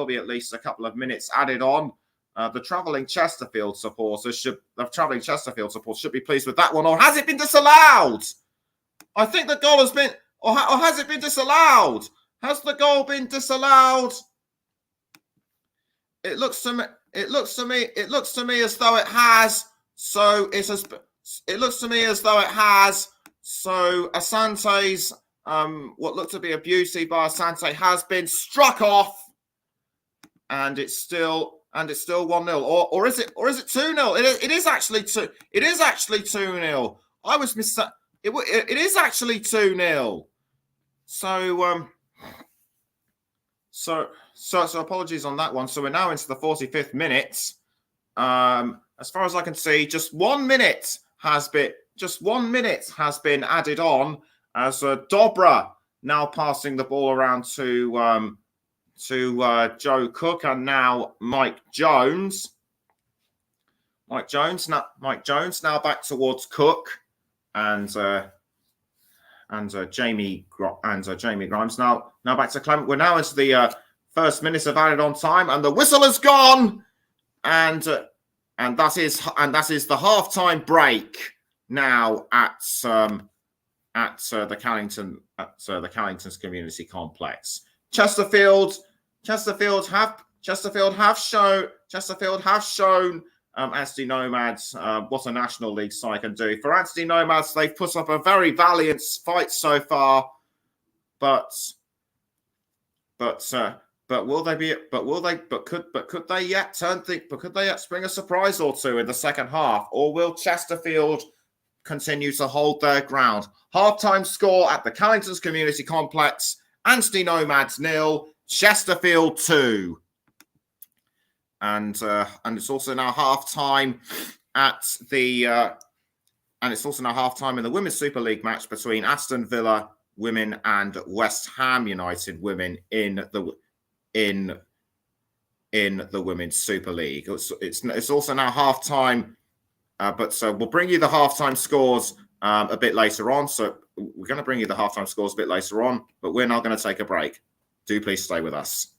be at least a couple of minutes added on. The travelling Chesterfield supporters should be pleased with that one. Or has it been disallowed? I think the goal has been, or has it been disallowed? Has the goal been disallowed? It looks to me as though it has. So it looks to me as though it has. So Asante's what looked to be a beauty by Asante has been struck off, and it's still 1-0, or is it 2-0? It is actually 2. It is actually 2-0. I was it is actually 2-0. So apologies on that one. So we're now into the 45th minute. As far as I can see, just 1 minute has been added on, as Dobra now passing the ball around to Joe Cook, and now Mike Jones. Mike Jones now back towards Cook, and Jamie Grimes now back to Clement. We're now into the first minute of added on time, and the whistle has gone, and that is the halftime break now at the Callington's Community Complex. Chesterfield have shown Anstey Nomads what a National League side can do. For Anstey Nomads, they've put up a very valiant fight so far, but will they be? But could they yet spring a surprise or two in the second half, or will Chesterfield continue to hold their ground? Halftime score at the Callington's Community Complex: Anstey Nomads 0, Chesterfield 2. And it's also now half time in the Women's Super League match between Aston Villa women and West Ham United women in the Women's Super League. It's also now half time But so we'll bring you the halftime scores a bit later on. So we're going to bring you the halftime scores a bit later on, but we're now going to take a break. Do please stay with us.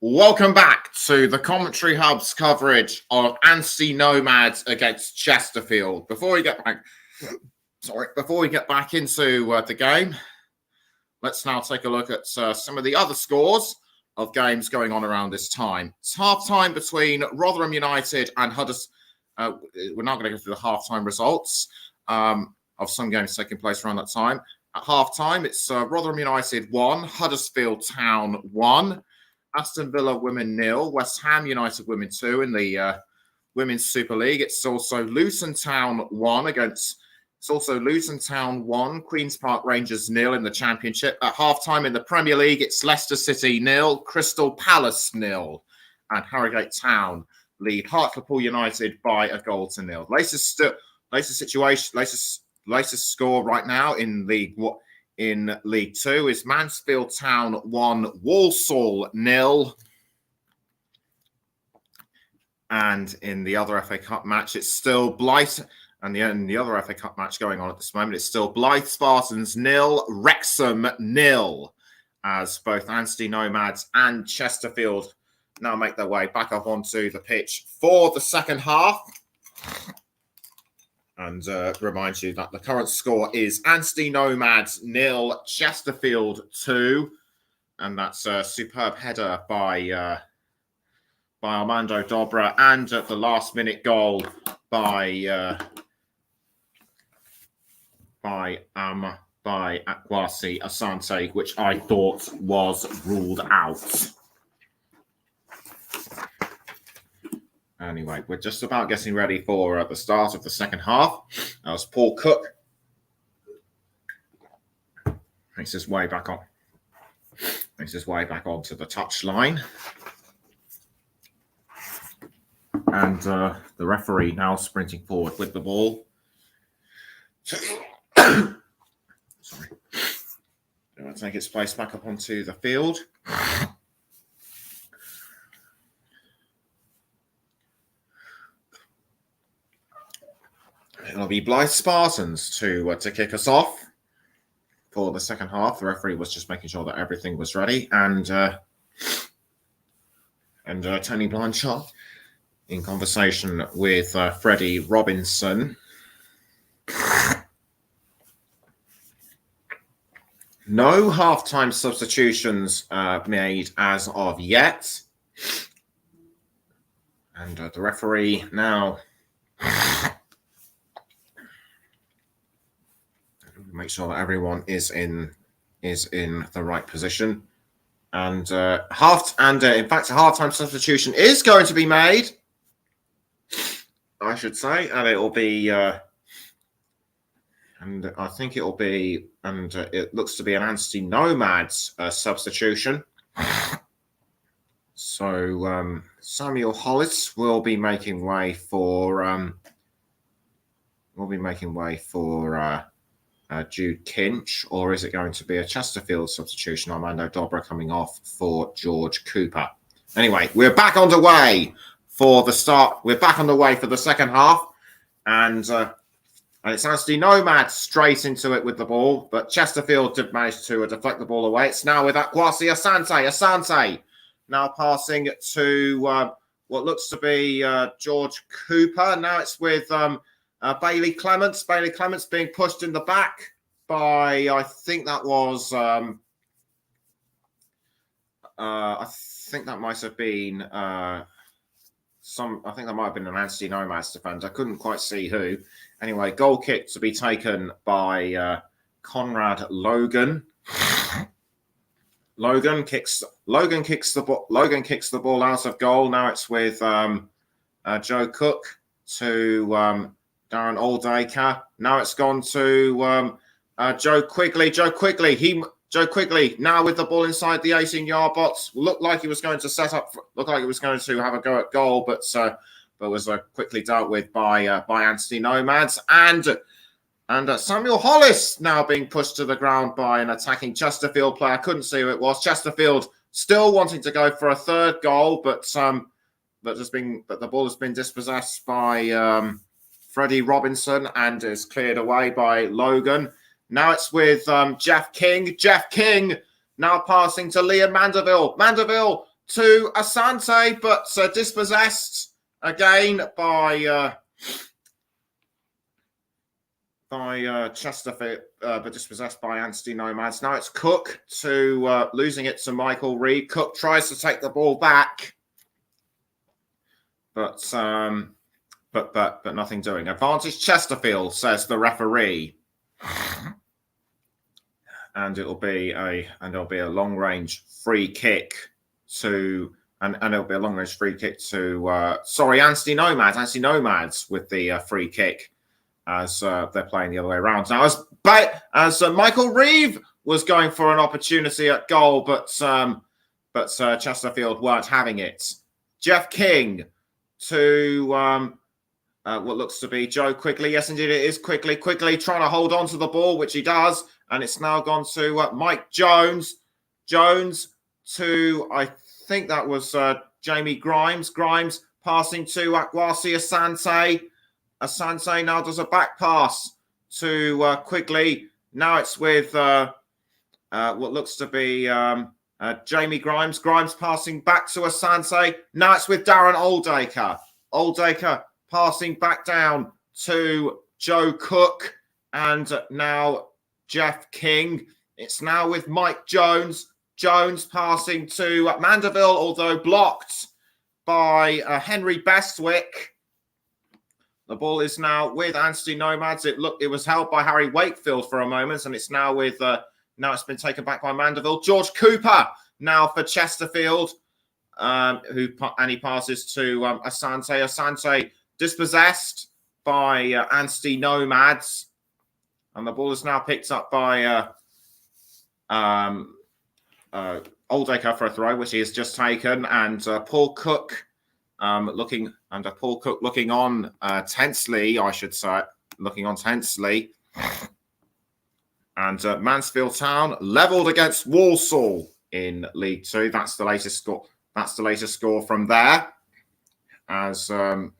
Welcome back to the Commentary Hub's coverage of Anstey Nomads against Chesterfield. Before we get back into the game, let's now take a look at some of the other scores of games going on around this time. It's half-time between Rotherham United and Huddersfield. We're now going to go through the half-time results of some games taking place around that time. At half-time, it's Rotherham United 1, Huddersfield Town 1, Aston Villa Women 0, West Ham United Women 2 in the Women's Super League. It's also Luton Town 1 Queen's Park Rangers 0 in the Championship. At half-time in the Premier League, it's Leicester City 0, Crystal Palace 0, and Harrogate Town lead Hartlepool United by a goal to 0. Latest score right now in League Two is Mansfield Town 1, Walsall 0. And in the other FA Cup match, it's still Blythe. And the other FA Cup match going on at this moment, it's still Blythe Spartans 0, Wrexham 0. As both Anstey Nomads and Chesterfield now make their way back up onto the pitch for the second half. And remind you that the current score is Anstey Nomads 0, Chesterfield 2. And that's a superb header by Armando Dobra, and at the last-minute goal by Akwasi Asante, which I thought was ruled out. Anyway, we're just about getting ready for the start of the second half. As Paul Cook makes his way back onto the touchline. And the referee now sprinting forward with the ball. Sorry. It'll take its place back up onto the field. It'll be Blythe Spartans to kick us off for the second half. The referee was just making sure that everything was ready. And Tony Blanchard, in conversation with Freddie Robinson. No half-time substitutions made as of yet. And the referee now make sure that everyone is in the right position. And in fact, a half-time substitution is going to be made, I should say, and it'll be and I think it'll be, and it looks to be an Anstey Nomads substitution. So Samuel Hollis will be making way for Jude Kinch, or is it going to be a Chesterfield substitution? Armando Dobra coming off for George Cooper. Anyway, we're back underway for the start. We're back underway for the second half, and it's Anstey Nomads straight into it with the ball, but Chesterfield did manage to deflect the ball away. It's now with Akwasi Asante. Asante now passing to what looks to be George Cooper. Now it's with Bailey Clements. Bailey Clements being pushed in the back by, I think that was, I think that might have been I think that might have been an Anstey Nomads defender. I couldn't quite see who. Anyway, goal kick to be taken by Conrad Logan. Logan kicks the ball out of goal. Now it's with Joe Cook to Darren Aldaker. Now it's gone to Joe Quigley. Joe Quigley now with the ball inside the 18-yard box. Looked like he was going to have a go at goal, but was quickly dealt with by Anstey Nomads. And Samuel Hollis now being pushed to the ground by an attacking Chesterfield player. I couldn't see who it was. Chesterfield still wanting to go for a third goal, but the ball has been dispossessed by Freddie Robinson and is cleared away by Logan. Now it's with Jeff King. Jeff King now passing to Liam Mandeville. Mandeville to Asante, but dispossessed again by Chesterfield, but dispossessed by Anstey Nomads. Now it's Cook to losing it to Michael Reed. Cook tries to take the ball back, but nothing doing. Advantage Chesterfield, says the referee, and it'll be a long range free kick to it'll be a long range free kick to Anstey Nomads with the free kick, as they're playing the other way around. Now, as Michael Reeve was going for an opportunity at goal, but Chesterfield weren't having it. Jeff King to what looks to be Joe Quigley. Yes, indeed, it is Quigley. Quigley trying to hold on to the ball, which he does, and it's now gone to Mike Jones. Jones to, I think that was Jamie Grimes. Grimes passing to Akwasi Asante. Asante now does a back pass to Quigley. Now it's with what looks to be Jamie Grimes. Grimes passing back to Asante. Now it's with Darren Oldacre. Oldacre passing back down to Joe Cook. And now Jeff King. It's now with Mike Jones. Jones passing to Mandeville, although blocked by Henry Bestwick. The ball is now with Anstey Nomads. It was held by Harry Wakefield for a moment, and it's now with now it's been taken back by Mandeville. George Cooper now for Chesterfield, he passes to Asante. Asante dispossessed by Anstey Nomads, and the ball is now picked up by Oldacre for a throw, which he has just taken, and Paul Cook looking on tensely, I should say, and Mansfield Town levelled against Walsall in League Two. That's the latest score. That's the latest score from there, as it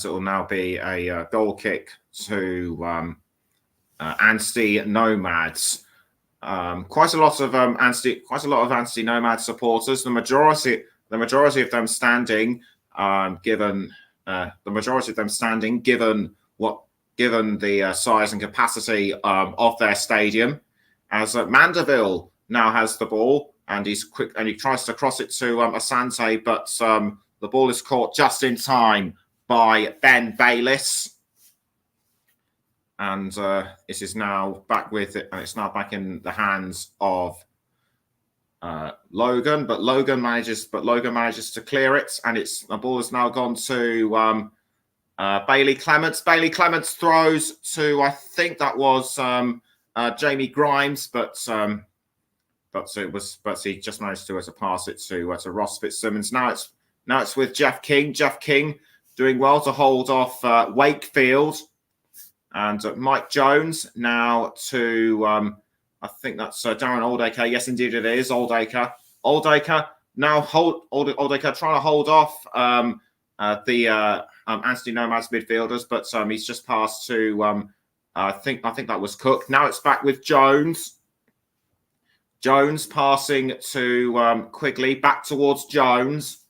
will now be a goal kick to Anstey Nomads. Quite a lot of Anstey Nomads supporters. The majority of them standing, given the size and capacity of their stadium, as Mandeville now has the ball, and he's quick and he tries to cross it to Asante, but the ball is caught just in time by Ben Bayliss. And it is now back with it, and it's now back in the hands of Logan. But Logan manages to clear it, and the ball has now gone to Bailey Clements. Bailey Clements throws to, I think that was Jamie Grimes, but he just managed to pass it to Ross Fitzsimmons. Now it's with Jeff King. Jeff King doing well to hold off Wakefield. And Mike Jones now to, I think that's Darren Oldacre. Yes, indeed it is Oldacre. Oldacre now Oldacre trying to hold off the Anstey Nomads midfielders, but he's just passed to I think that was Cook. Now it's back with Jones. Jones passing to Quigley, back towards Jones.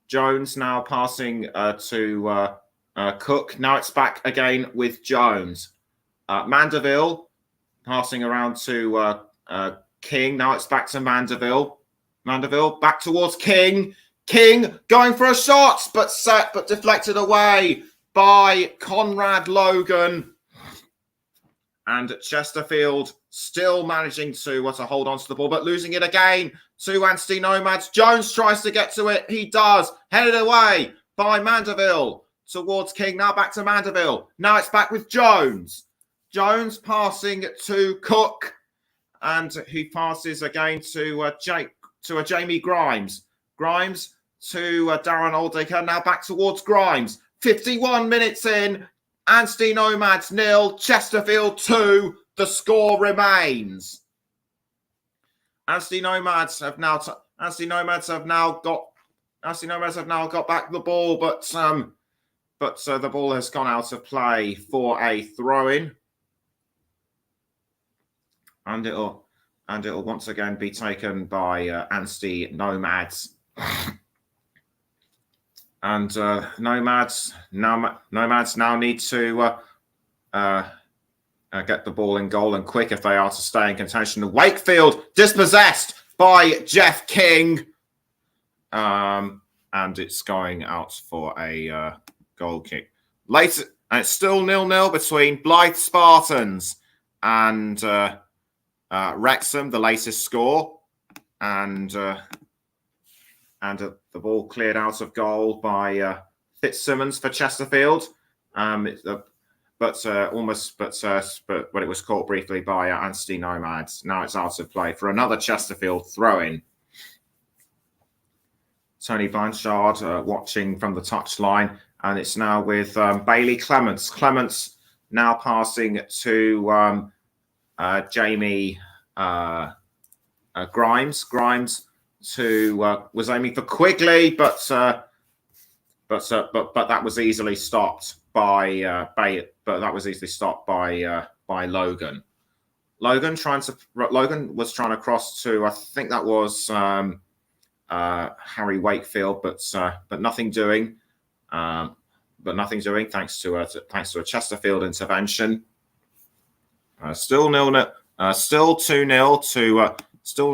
Jones now passing to Cook. Now it's back again with Jones. Mandeville passing around to King. Now it's back to Mandeville. Mandeville back towards King. King going for a shot, but deflected away by Conrad Logan. And Chesterfield still managing to hold on to the ball, but losing it again to Anstey Nomads. Jones tries to get to it. He does. Headed away by Mandeville towards King. Now back to Mandeville. Now it's back with Jones. Jones passing to Cook, and he passes again to Jamie Grimes. Grimes to Darren Oldacre. Now back towards Grimes. 51 minutes in. Anstey Nomads 0, Chesterfield 2. The score remains. Anstey Nomads have now got back the ball, but the ball has gone out of play for a throw-in, and and it will once again be taken by Anstey Nomads. And Nomads now need to get the ball in goal and quick if they are to stay in contention. Wakefield dispossessed by Jeff King. And it's going out for a goal kick. Later, and it's still 0-0 between Blythe Spartans and Wrexham, the latest score. And the ball cleared out of goal by Fitzsimmons for Chesterfield. But it was caught briefly by Anstey Nomads. Now it's out of play for another Chesterfield throw-in. Tony Blanchard watching from the touchline, and it's now with Bailey Clements. Clements now passing to Jamie Grimes. Grimes was aiming for Quigley, but that was easily stopped by Logan. Logan was trying to cross to, I think that was Harry Wakefield, but nothing doing. Thanks to a Chesterfield intervention. Still 0-0. Still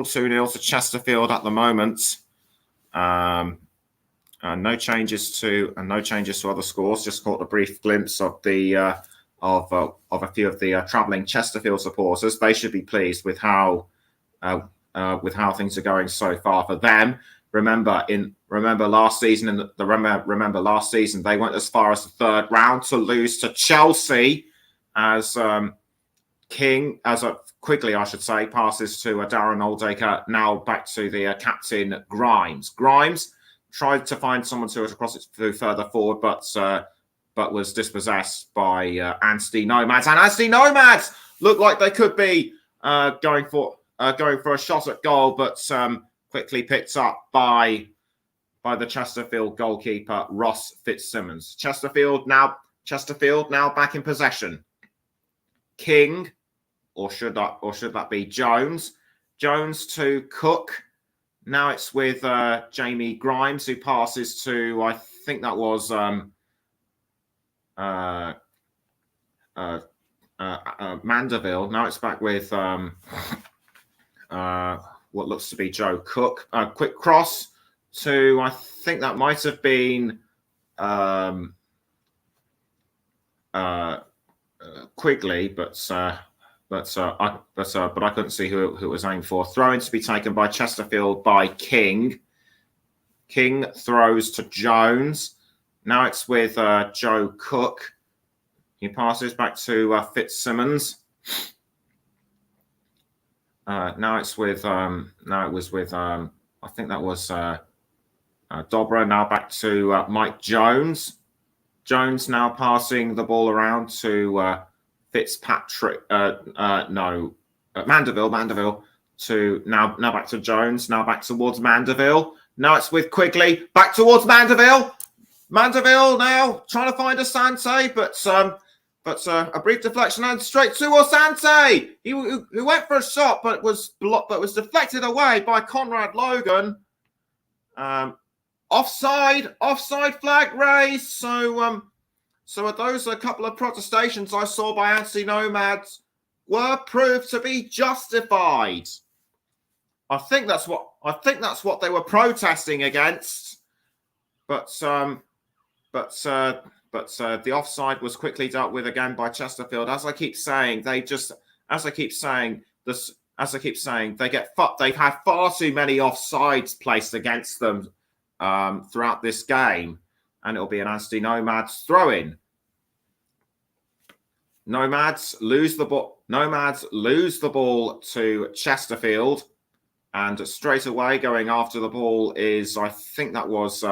2-0 to Chesterfield at the moment. No changes to other scores. Just caught a brief glimpse of the of a few of the travelling Chesterfield supporters. They should be pleased with how things are going so far for them. Remember last season last season they went as far as the third round to lose to Chelsea as Quigley, I should say, passes to Darren Oldacre. Now back to the captain Grimes. Grimes tried to find someone to cross it through further forward, but was dispossessed by Anstey Nomads. And Anstey Nomads look like they could be going for a shot at goal, but quickly picked up by the Chesterfield goalkeeper Ross Fitzsimmons. Chesterfield now back in possession. King, or should that be Jones? Jones to Cook. Now it's with Jamie Grimes, who passes to, I think that was Mandeville. Now it's back with what looks to be Joe Cook. Quick cross to, I think that might have been Quigley, but I couldn't see who it was aimed for. Throw-in to be taken by Chesterfield by King. King throws to Jones. Now it's with Joe Cook. He passes back to Fitzsimmons. Now it was with I think that was Dobra. Now back to Mike Jones. Jones now passing the ball around to Fitzpatrick. Mandeville to now back to Jones. Now back towards Mandeville. Now it's with Quigley. Back towards Mandeville. Mandeville now trying to find Asante, but a brief deflection and straight to Asante. He went for a shot, but was deflected away by Conrad Logan. Offside flag raised. So those a couple of protestations I saw by Anstey Nomads were proved to be justified. I think that's what they were protesting against. But the offside was quickly dealt with again by Chesterfield. They've had far too many offsides placed against them throughout this game, and it'll be an Anstey Nomads throw-in. Nomads lose the ball to Chesterfield, and straight away going after the ball is, I think that was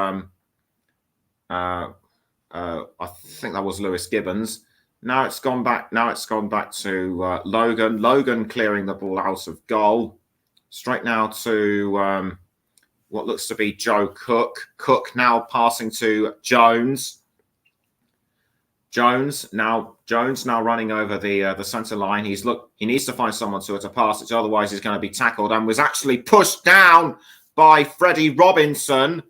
Lewis Gibbons. Now it's gone back to Logan. Logan clearing the ball out of goal. Straight now to what looks to be Joe Cook. Cook now passing to Jones. Jones now running over the centre line. He needs to find someone to pass it, otherwise he's going to be tackled, and was actually pushed down by Freddie Robinson.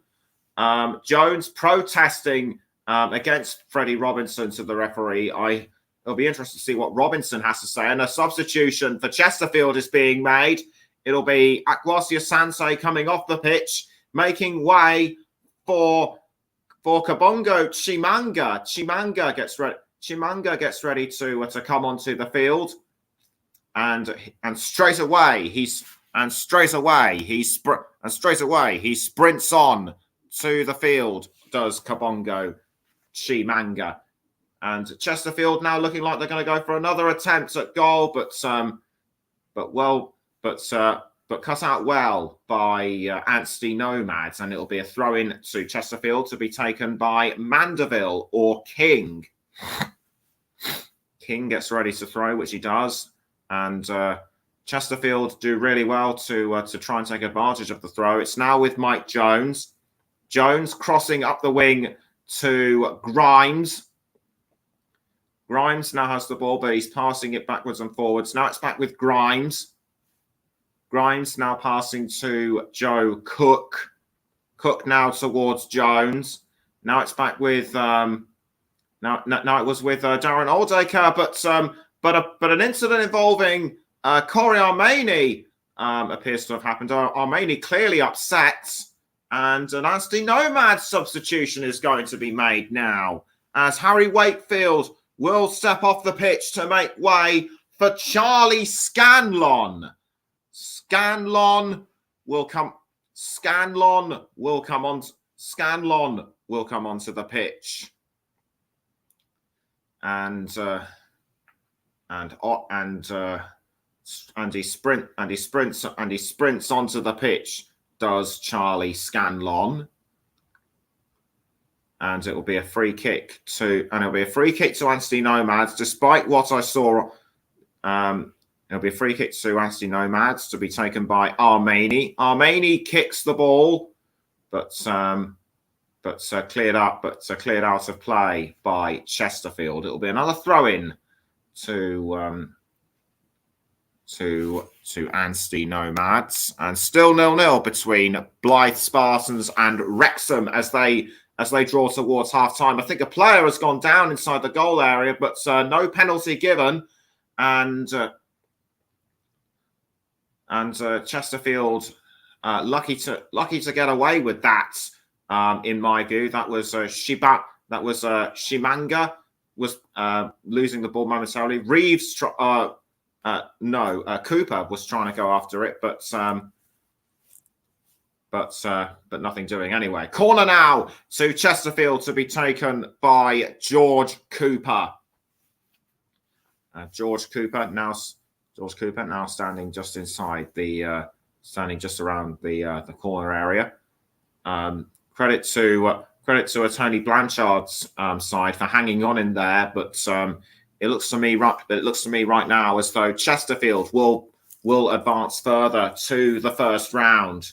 Jones protesting against Freddie Robinson to the referee. It'll be interesting to see what Robinson has to say. And a substitution for Chesterfield is being made. It'll be Akwasia Sansei coming off the pitch, making way for Kabongo Chimanga. Chimanga gets ready to come onto the field, and straight away he sprints on to the field. Does Kabongo Chimanga, and Chesterfield now looking like they're going to go for another attempt at goal, but cut out well by Anstey Nomads, and it'll be a throw in to Chesterfield to be taken by Mandeville or King. King gets ready to throw, which he does, and Chesterfield do really well to try and take advantage of the throw. It's now with Mike Jones. Jones crossing up the wing to Grimes. Grimes now has the ball, but he's passing it backwards and forwards. Now it's back with Grimes. Grimes now passing to Joe Cook. Cook now towards Jones. Now it's back with now it was with Darren Oldacre, but an incident involving Corey Armani appears to have happened. Armani clearly upset, and an Anstey Nomads substitution is going to be made now, as Harry Wakefield will step off the pitch to make way for Charlie Scanlon. Scanlon will come onto the pitch, and he sprints onto the pitch. Does Charlie Scanlon, and it will be a free kick to Anstey Nomads. Despite what I saw, it'll be a free kick to Anstey Nomads to be taken by Armani. Armani kicks the ball, but cleared out of play by Chesterfield. It'll be another throw-in to Anstey Nomads, and still 0-0 between Blythe Spartans and Wrexham as they draw towards half-time. I think a player has gone down inside the goal area, but no penalty given, and Chesterfield lucky to get away with that. In my view, that was Chimanga was losing the ball momentarily. Reeves, Cooper was trying to go after it, but nothing doing anyway. Corner now to Chesterfield to be taken by George Cooper. George Cooper now standing just inside standing just around the corner area. Credit to Tony Blanchard's side for hanging on in there, but it looks to me right now as though Chesterfield will advance further to the first round,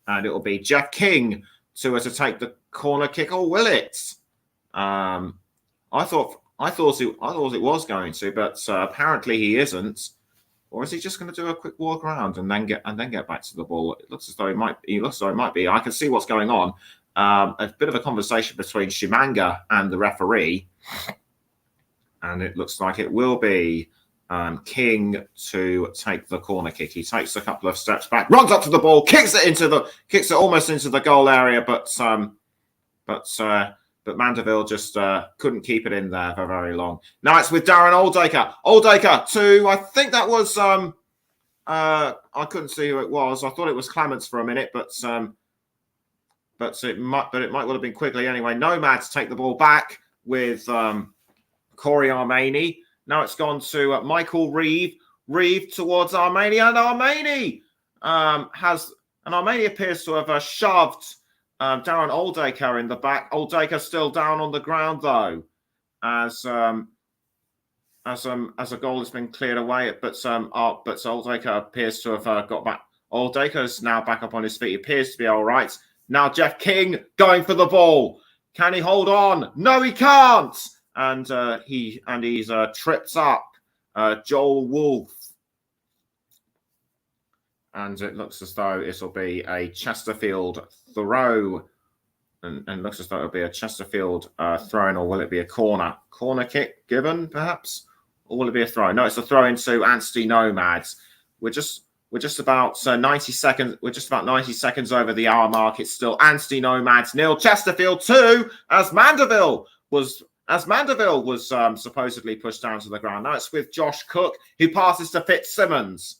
and it will be Jeff King to take the corner kick, or will it? I thought it was going to, but apparently he isn't. Or is he just going to do a quick walk around and then get back to the ball? It looks as though it might be. I can see what's going on. A bit of a conversation between Chimanga and the referee, and it looks like it will be King to take the corner kick. He takes a couple of steps back, runs up to the ball, kicks it almost into the goal area, but Mandeville just couldn't keep it in there for very long. Now it's with Darren Oldacre. Oldacre to, I think that was I couldn't see who it was. I thought it was Clements for a minute, but it might well have been Quigley anyway. Nomads take the ball back with Corey Armani. Now it's gone to Michael Reeve. Reeve towards Armani, and Armani appears to have shoved Darren Oldacre in the back. Oldacre still down on the ground though, as a goal has been cleared away. But Oldacre appears to have got back. Oldacre is now back up on his feet. He appears to be all right. Now Jeff King going for the ball. Can he hold on? No, he can't. and he's tripped up Joel Wolf. And it looks as though it'll be a Chesterfield throw. And it looks as though it'll be a Chesterfild throw-in, or will it be a corner kick given, perhaps? Or will it be a throw? No, it's a throw into Anstey Nomads. We're just about 90 seconds. We're just about 90 seconds over the hour mark. It's still Anstey Nomads 0, Chesterfield 2, as Mandeville was supposedly pushed down to the ground. Now it's with Josh Cook, who passes to Fitzsimmons.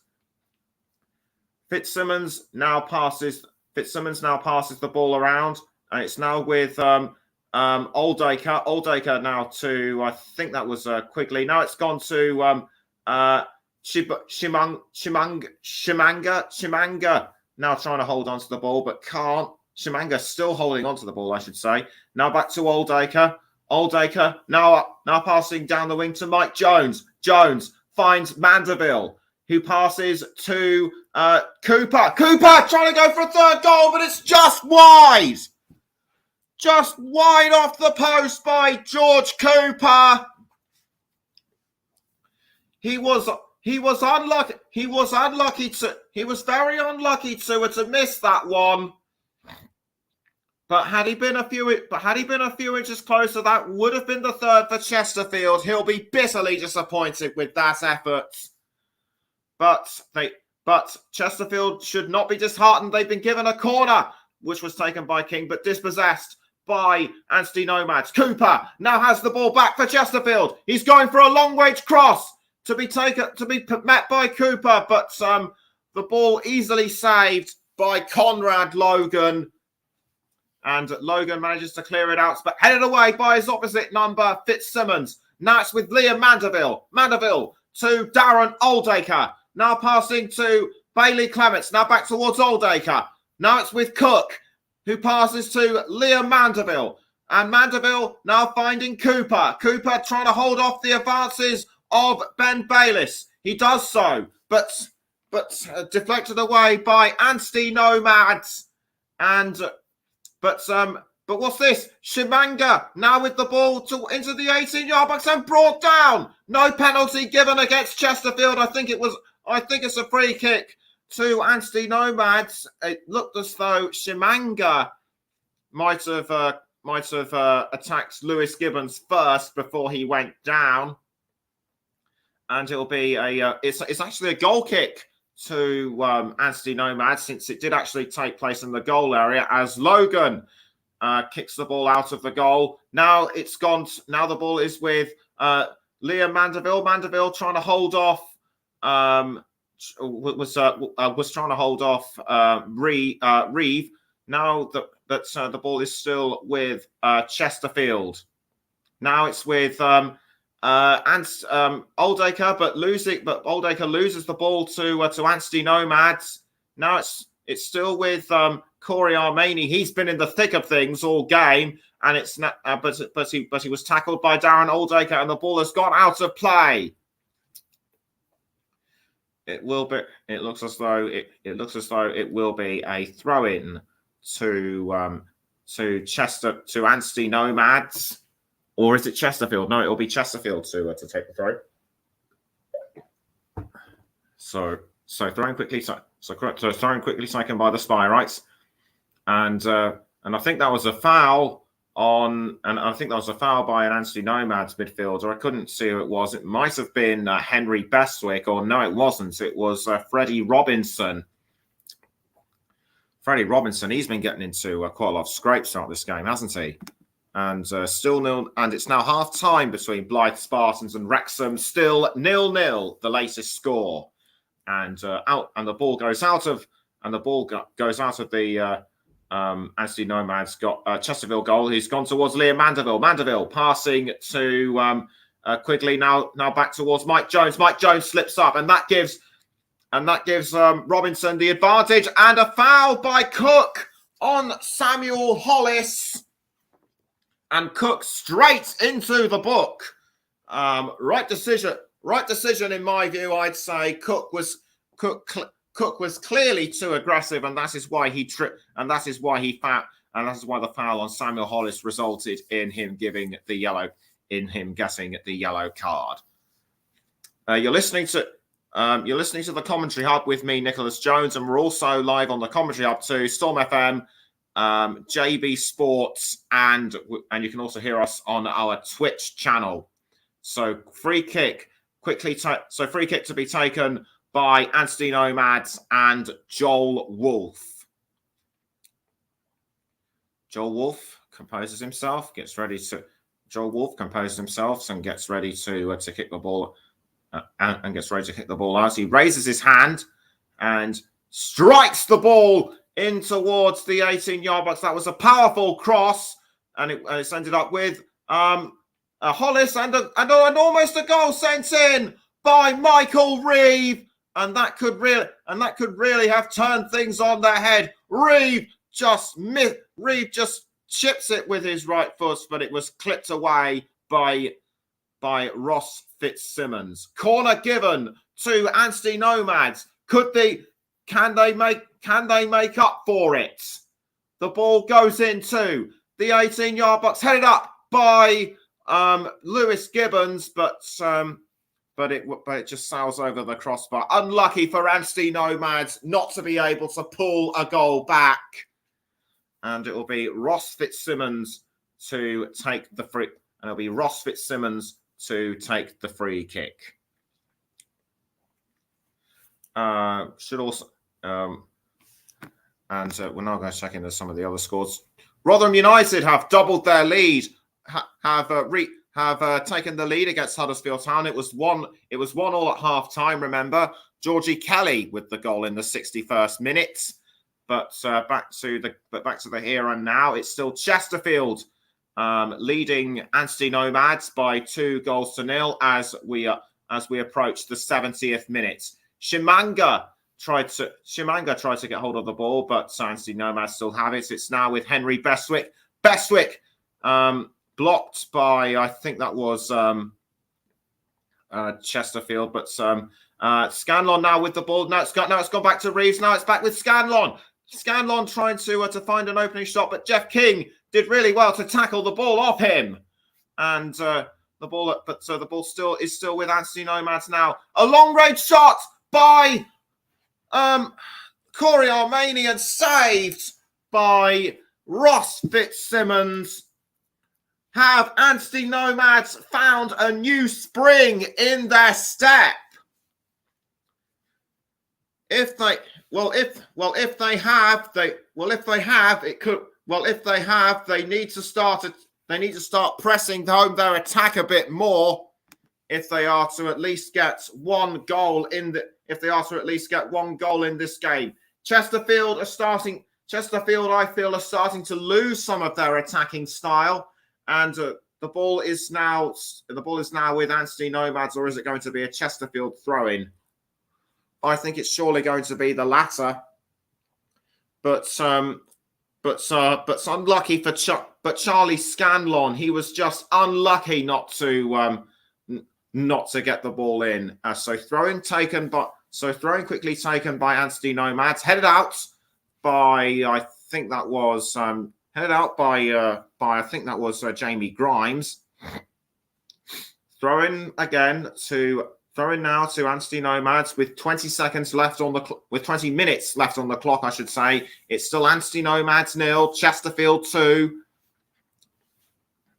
Fitzsimmons now passes the ball around. And it's now with Oldacre. Oldacre now to, I think that was Quigley. Now it's gone to Shimanga. Now trying to hold on to the ball, but can't. Shimanga still holding on to the ball, I should say. Now back to Oldacre. Oldacre now passing down the wing to Mike Jones. Jones finds Mandeville, who passes to Cooper. Cooper trying to go for a third goal, but it's just wide. Just wide off the post by George Cooper. He was unlucky. He was very unlucky to miss that one. But had he been a few inches closer, that would have been the third for Chesterfield. He'll be bitterly disappointed with that effort. But Chesterfield should not be disheartened. They've been given a corner, which was taken by King, but dispossessed by Anstey Nomads. Cooper now has the ball back for Chesterfield. He's going for a long-range cross to be met by Cooper, but the ball easily saved by Conrad Logan. And Logan manages to clear it out, but headed away by his opposite number, Fitzsimmons. Now it's with Liam Mandeville. Mandeville to Darren Oldacre. Now passing to Bailey Clements. Now back towards Oldacre. Now it's with Cook, who passes to Liam Mandeville. And Mandeville now finding Cooper. Cooper trying to hold off the advances of Ben Bayliss. He does so, but deflected away by Anstey Nomads. But what's this? Shimanga now with the ball into the 18-yard box and brought down. No penalty given against Chesterfield. I think it's a free kick to Anstey Nomads. It looked as though Shimanga might have attacked Lewis Gibbons first before he went down, and it'll be it's actually a goal kick to Anstey Nomads, since it did actually take place in the goal area, as Logan kicks the ball out of the goal. Now it's gone. Now the ball is with Liam Mandeville. Mandeville trying to hold off. Was trying to hold off Reeve. Now that the ball is still with Chesterfield. Now it's with Oldacre, but Oldacre loses the ball to Anstey Nomads. Now it's still with Corey Armani. He's been in the thick of things all game, and it's not. But he was tackled by Darren Oldacre, and the ball has gone out of play. It looks as though it will be a throw-in to Anstey Nomads. Or is it Chesterfield? No, it'll be Chesterfield to take the throw. So throwing quickly, throwing quickly taken by the Spireites, and I think that was a foul by an Anstey Nomads midfielder. I couldn't see who it was. It might have been Henry Bestwick, or no, it wasn't. It was Freddie Robinson. Freddie Robinson. He's been getting into quite a lot of scrapes throughout this game, hasn't he? And still nil, and it's now half time between Blythe Spartans and Wrexham. Still 0-0, the latest score, and the ball goes out of the Anstey Nomads got Chesterfield goal. He's gone towards Liam Mandeville. Mandeville passing to Quigley. Now back towards Mike Jones. Mike Jones slips up, and that gives Robinson the advantage, and a foul by Cook on Samuel Hollis. And Cook straight into the book. Right decision in my view. I'd say Cook was clearly too aggressive, and that is why he tripped, and that is why he fouled, and that is why the foul on Samuel Hollis resulted in him giving the yellow. in him getting the yellow card. You're listening to the Commentary Hub with me, Nicholas Jones, and we're also live on the Commentary Hub too, Storm FM, JB Sports, and you can also hear us on our Twitch channel. So free kick to be taken by Anstey Nomads and Joel Wolf. Joel Wolf composes himself and gets ready to kick the ball and gets ready to kick the ball out. He raises his hand and strikes the ball in towards the 18-yard box. That was a powerful cross, and it's ended up with Hollis and almost a goal sent in by Michael Reeve, and that could really have turned things on their head. Reeve just chips it with his right foot, but it was clipped away by Ross Fitzsimmons. Corner given to Anstey Nomads. Can they make up for it? The ball goes into the 18-yard box, headed up by Lewis Gibbons, but it just sails over the crossbar. Unlucky for Anstey Nomads not to be able to pull a goal back. And it will be Ross Fitzsimmons to take the free. And it'll be Ross Fitzsimmons to take the free kick. We're now going to check into some of the other scores. Rotherham United have doubled their lead. Have taken the lead against Huddersfield Town. It was 1-1 at half time. Remember, Georgie Kelly with the goal in the 61st minute. But back to the here and now. It's still Chesterfield leading Anstey Nomads by 2-0 as we approach the 70th minute. Shimanga tried to get hold of the ball, but Anstey Nomads still have it. It's now with Henry Bestwick. Bestwick blocked by, I think that was Chesterfield, but Scanlon now with the ball. Now it's gone back to Reeves. Now it's back with Scanlon. Scanlon trying to find an opening shot, but Jeff King did really well to tackle the ball off him, and the ball still with Anstey Nomads now. A long range shot by Corey Armanian, saved by Ross Fitzsimmons. Have Anstey Nomads found a new spring in their step? If they need to start pressing home their attack a bit more if they are to at least get one goal in this game. Chesterfield, I feel, are starting to lose some of their attacking style, and the ball is now with Anstey Nomads, or is it going to be a Chesterfield throw-in? I think it's surely going to be the latter, but unlucky for Charlie Scanlon. He was just unlucky not to get the ball in. So throwing quickly taken by Anstey Nomads, headed out by I think that was Jamie Grimes. Throwing now to Anstey Nomads with 20 minutes left on the clock, I should say. It's still Anstey Nomads 0, Chesterfield 2.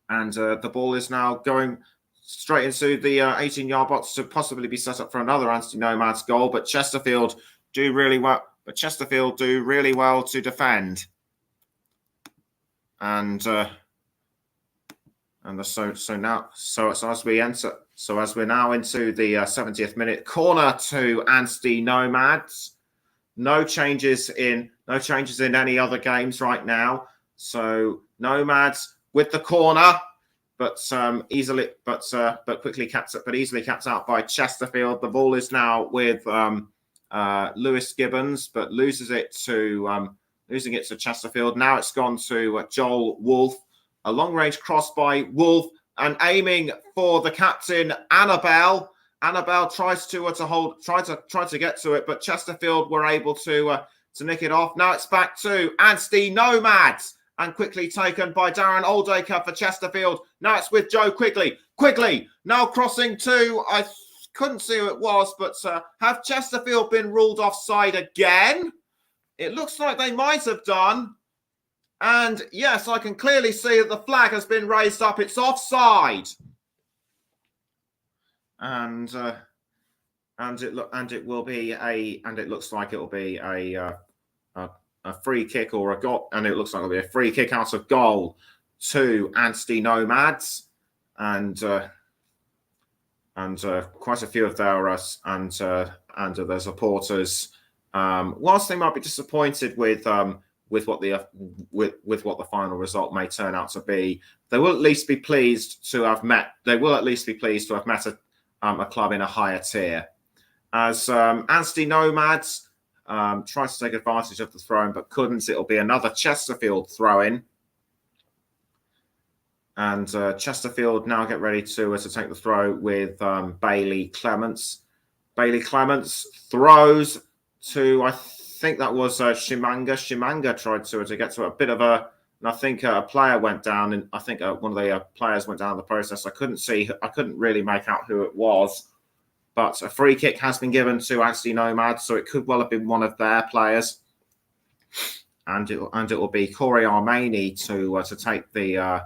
And the ball is now going straight into the 18-yard box to possibly be set up for another Anstey Nomads goal. But Chesterfield do really well to defend. And as we're now into the 70th minute, corner to Anstey Nomads. No changes in any other games right now. So Nomads with the corner, but easily capped out by Chesterfield. The ball is now with Lewis Gibbons, but losing it to Chesterfield. Now it's gone to Joel Wolf. A long range cross by Wolf, and aiming for the captain, Annabelle. Annabelle tries to get to it, but Chesterfield were able to nick it off. Now it's back to Anstey Nomads. and quickly taken by Darren Oldacre for Chesterfield. Now it's with Joe Quigley. Quigley now crossing to, I couldn't see who it was, but have Chesterfield been ruled offside again? It looks like they might have done. And yes, I can clearly see that the flag has been raised up. It's offside. And it looks like it'll be a free kick or a goal, and it looks like it'll be a free kick out of goal to Anstey Nomads, and quite a few of their their supporters, whilst they might be disappointed with what the final result may turn out to be, they will at least be pleased to have met. They will at least be pleased to have met a club in a higher tier. As Anstey Nomads tried to take advantage of the throw-in but couldn't. It'll be another Chesterfield throw-in. And Chesterfield now get ready to take the throw with Bailey Clements. Bailey Clements throws to, I think that was Shimanga. Shimanga tried to get to a bit of a, and I think a player went down, and I think one of the players went down in the process. I couldn't really make out who it was. But a free kick has been given to Anstey Nomads, so it could well have been one of their players. And it will be Corey Armani to take the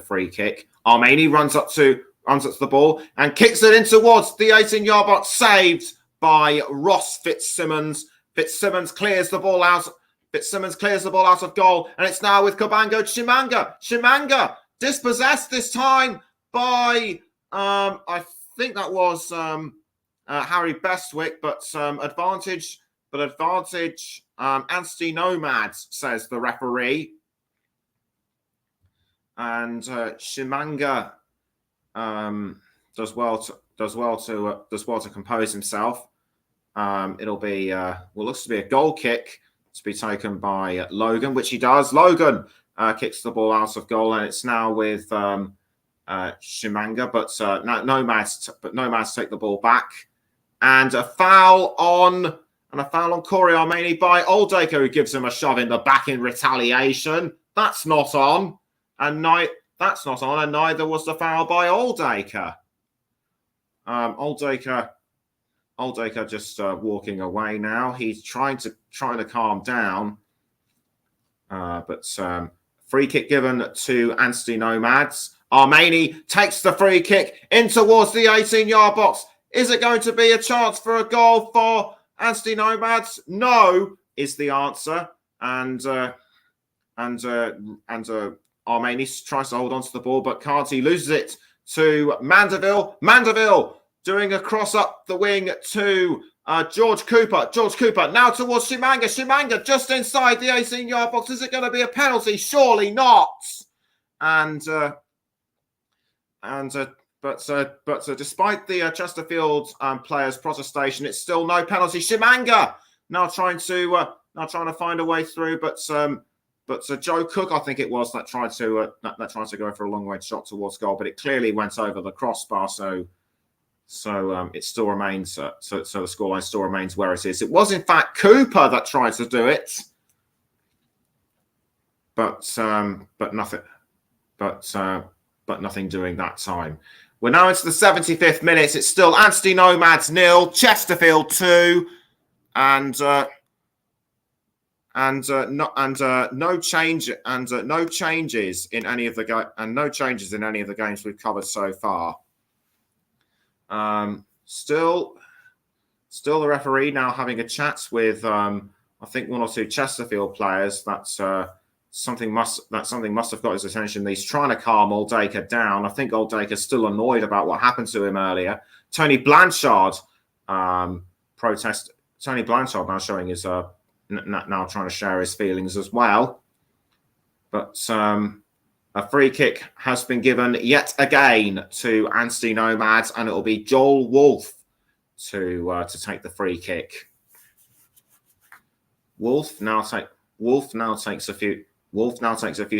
free kick. Armani runs up to the ball and kicks it in towards the 18-yard box, saved by Ross Fitzsimmons. Fitzsimmons clears the ball out. Fitzsimmons clears the ball out of goal, and it's now with Kabango Chimanga. Chimanga dispossessed this time by I think that was Harry Bestwick, but advantage Anstey Nomads, says the referee. And Chimanga does well to compose himself. It'll be looks to be a goal kick to be taken by Logan, which he does. Logan kicks the ball out of goal, and it's now with Chimanga, but Nomads take the ball back, and a foul on Corey Armani by Oldacre, who gives him a shove in the back in retaliation. That's not on, and neither was the foul by Oldacre. Oldacre just walking away now. He's trying to calm down, but free kick given to Anstey Nomads. Armani takes the free kick in towards the 18-yard box. Is it going to be a chance for a goal for Anstey Nomads? No, is the answer. And Armani tries to hold on to the ball, but can't. He loses it to Mandeville. Mandeville doing a cross up the wing to George Cooper. George Cooper now towards Chimanga. Chimanga just inside the 18-yard box. Is it going to be a penalty? Surely not. But despite the Chesterfield players' protestation, it's still no penalty. Chimanga now trying to find a way through, but Joe Cook, I think it was, that tried to go for a long range shot towards goal, but it clearly went over the crossbar. So it still remains. So the scoreline still remains where it is. It was in fact Cooper that tried to do it, but nothing doing that time. We're now into the 75th minute. It's still Anstey Nomads 0, Chesterfield 2, and no changes in any of the games we've covered so far. Still the referee now having a chat with I think one or two Chesterfield players. Something must have got his attention. He's trying to calm Oldacre down. I think Oldacre's still annoyed about what happened to him earlier. Tony Blanchard protest. Tony Blanchard now showing his now trying to share his feelings as well. But a free kick has been given yet again to Anstey Nomads, and it will be Joel Wolfe to take the free kick. Wolfe now takes a few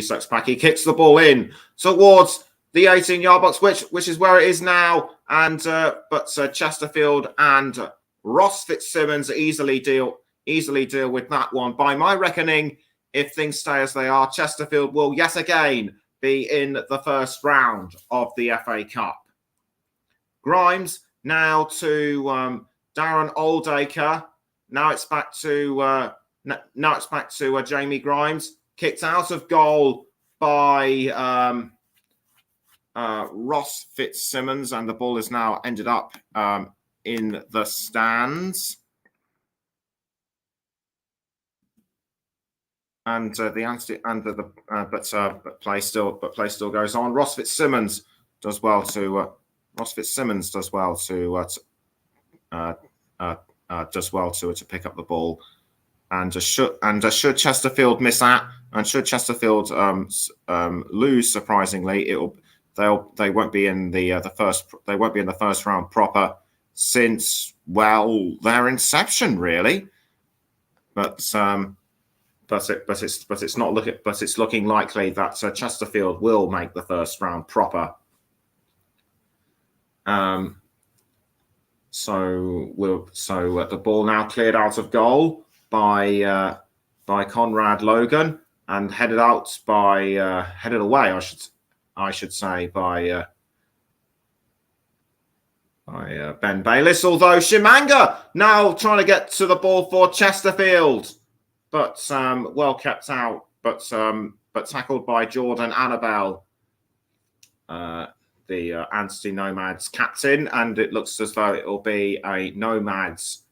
steps back. He kicks the ball in towards the 18-yard box, which is where it is now. And but Chesterfield and Ross Fitzsimmons easily deal easily deal with that one. By my reckoning, if things stay as they are, Chesterfield will yet again be in the first round of the FA Cup. Grimes now to Darren Oldacre. Now it's back to Jamie Grimes. Kicked out of goal by Ross Fitzsimmons, and the ball has now ended up in the stands. And the Anstey and but play still goes on. Ross Fitzsimmons does well to pick up the ball, and should Chesterfield miss that, and should Chesterfield lose, surprisingly, they won't be in the first round proper since, well, their inception, really. But it's looking likely that Chesterfield will make the first round proper. So the ball now cleared out of goal by Conrad Logan, and headed away, I should say, by Ben Bayliss. Although Shimanga now trying to get to the ball for Chesterfield, but well kept out, but tackled by Jordan Annabelle, the Anstey Nomads captain, and it looks as though it will be a Nomads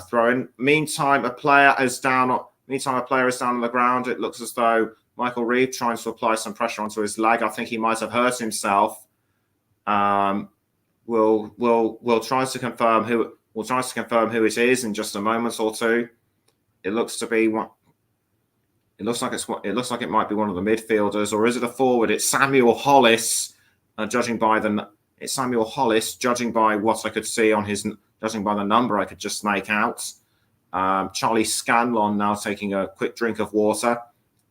throw-in. Meantime, a player is down on the ground. It looks as though Michael Reeve trying to apply some pressure onto his leg. I think he might have hurt himself. We'll try to confirm who it is in just a moment or two. It looks like it might be one of the midfielders, or is it a forward? It's Samuel Hollis, judging by what I could see on judging by the number I could just make out. Charlie Scanlon now taking a quick drink of water,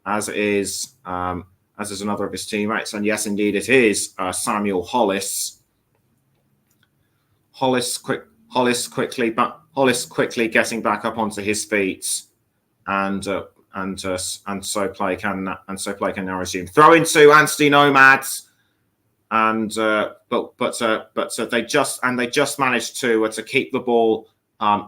as is another of his teammates, and yes, indeed, it is Samuel Hollis. Hollis quickly getting back up onto his feet, and so play can now resume. Throw into Anstey Nomads, and they just managed to keep the ball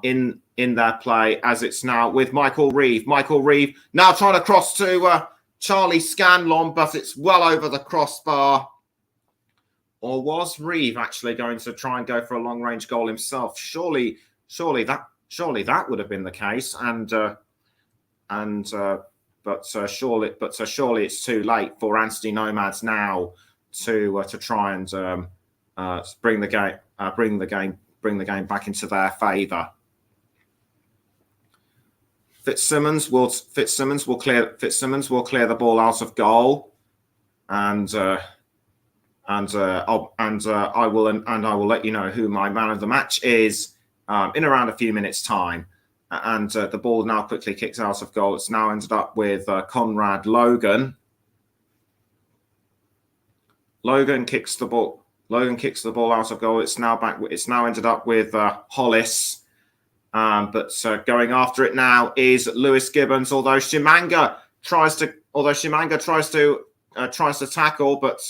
in their play, as it's now with Michael Reeve. Michael Reeve now trying to cross to Charlie Scanlon, but it's well over the crossbar. Or was Reeve actually going to try and go for a long-range goal himself? Surely that would have been the case. But surely it's too late for Anstey Nomads now to try and bring the game back into their favour. Fitzsimmons will clear the ball out of goal, and I will let you know who my man of the match is in around a few minutes' time. And the ball now quickly kicks out of goal. It's now ended up with Conrad Logan. Logan kicks the ball out of goal. It's now ended up with Hollis. But going after it now is Lewis Gibbons. Although Shimanga tries to tackle, but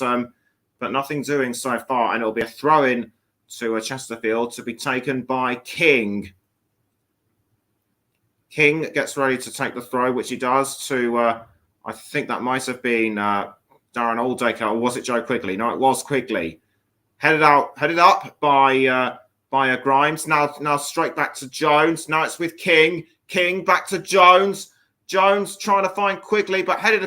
nothing doing so far, and it'll be a throw-in to Chesterfield to be taken by King. King gets ready to take the throw, which he does to, I think that might have been Darren Oldacre, or was it Joe Quigley? No, it was Quigley. Headed up by Grimes. Now straight back to Jones. Now it's with King. King back to Jones. Jones trying to find Quigley, but headed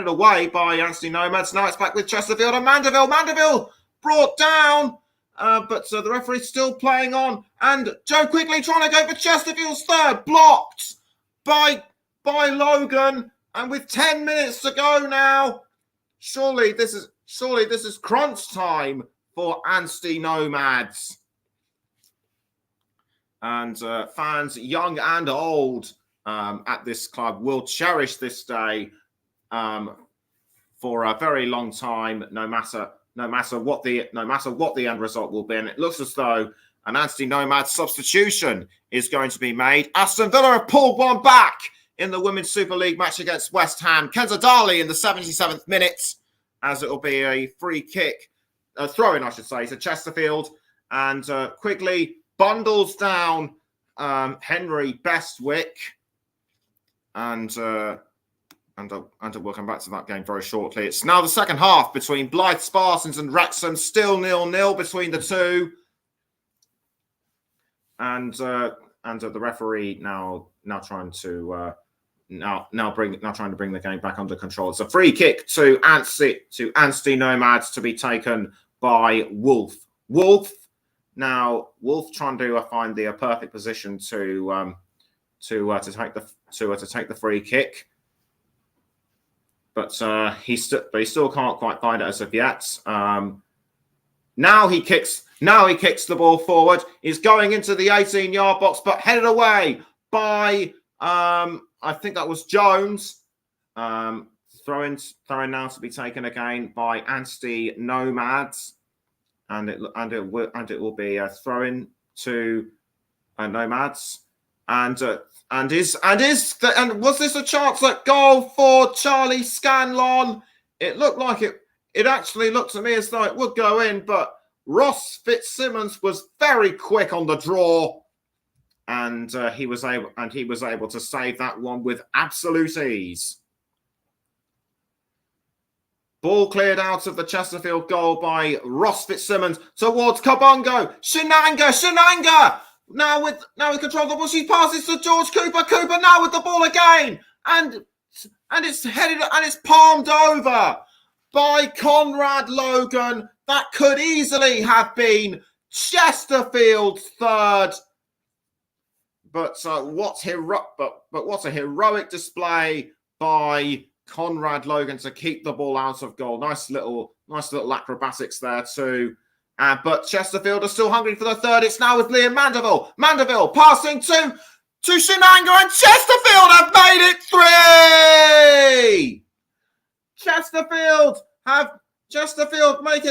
away by Anstey Nomads. Now it's back with Chesterfield and Mandeville. Mandeville brought down, but the referee's still playing on. And Joe Quigley trying to go for Chesterfield's third, blocked by Logan. And with 10 minutes to go now, surely this is crunch time for Anstey Nomads. And fans, young and old, at this club will cherish this day for a very long time, no matter what the end result will be. And it looks as though An Anstey Nomads substitution is going to be made. Aston Villa have pulled one back in the Women's Super League match against West Ham. Kenza Darley in the 77th minute, as it will be a free kick, a throw-in, I should say, to Chesterfield. And Quigley bundles down Henry Bestwick. And we'll come back to that game very shortly. It's now the second half between Blythe Spartans and Wrexham, still 0-0 between the two. And the referee now trying to bring the game back under control. It's a free kick to Anstey Nomads to be taken by Wolf. Wolf trying to find the perfect position to take the free kick, but he still can't quite find it as of yet. Now he kicks the ball forward. He's going into the 18-yard box, but headed away by I think that was Jones. Throwing now to be taken again by Anstey Nomads, and it will be a throw-in to Nomads. And was this a chance at goal for Charlie Scanlon? It looked like it. It actually looked to me as though it would go in, but Ross Fitzsimmons was very quick on the draw, and he was able to save that one with absolute ease. Ball cleared out of the Chesterfield goal by Ross Fitzsimmons towards Kabongo. Shenanga! Now with control of the ball, she passes to George Cooper. Cooper now with the ball again, and it's headed and it's palmed over by Conrad Logan. That could easily have been Chesterfield's third. But what a heroic display by Conrad Logan to keep the ball out of goal. Nice little acrobatics there too. But Chesterfield are still hungry for the third. It's now with Liam Mandeville. Mandeville passing to Shenanga, and Chesterfield have made it 3! Chesterfield make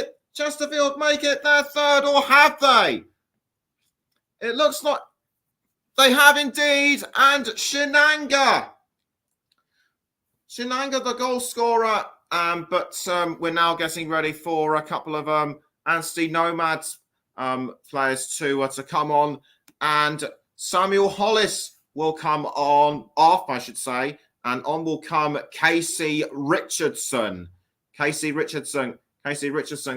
it their third, or have they? It looks like they have indeed. And Shenanga, the goal scorer. But we're now getting ready for a couple of Anstey Nomads players to come on, and Samuel Hollis will come off, I should say, and on will come Casey Richardson. Casey Richardson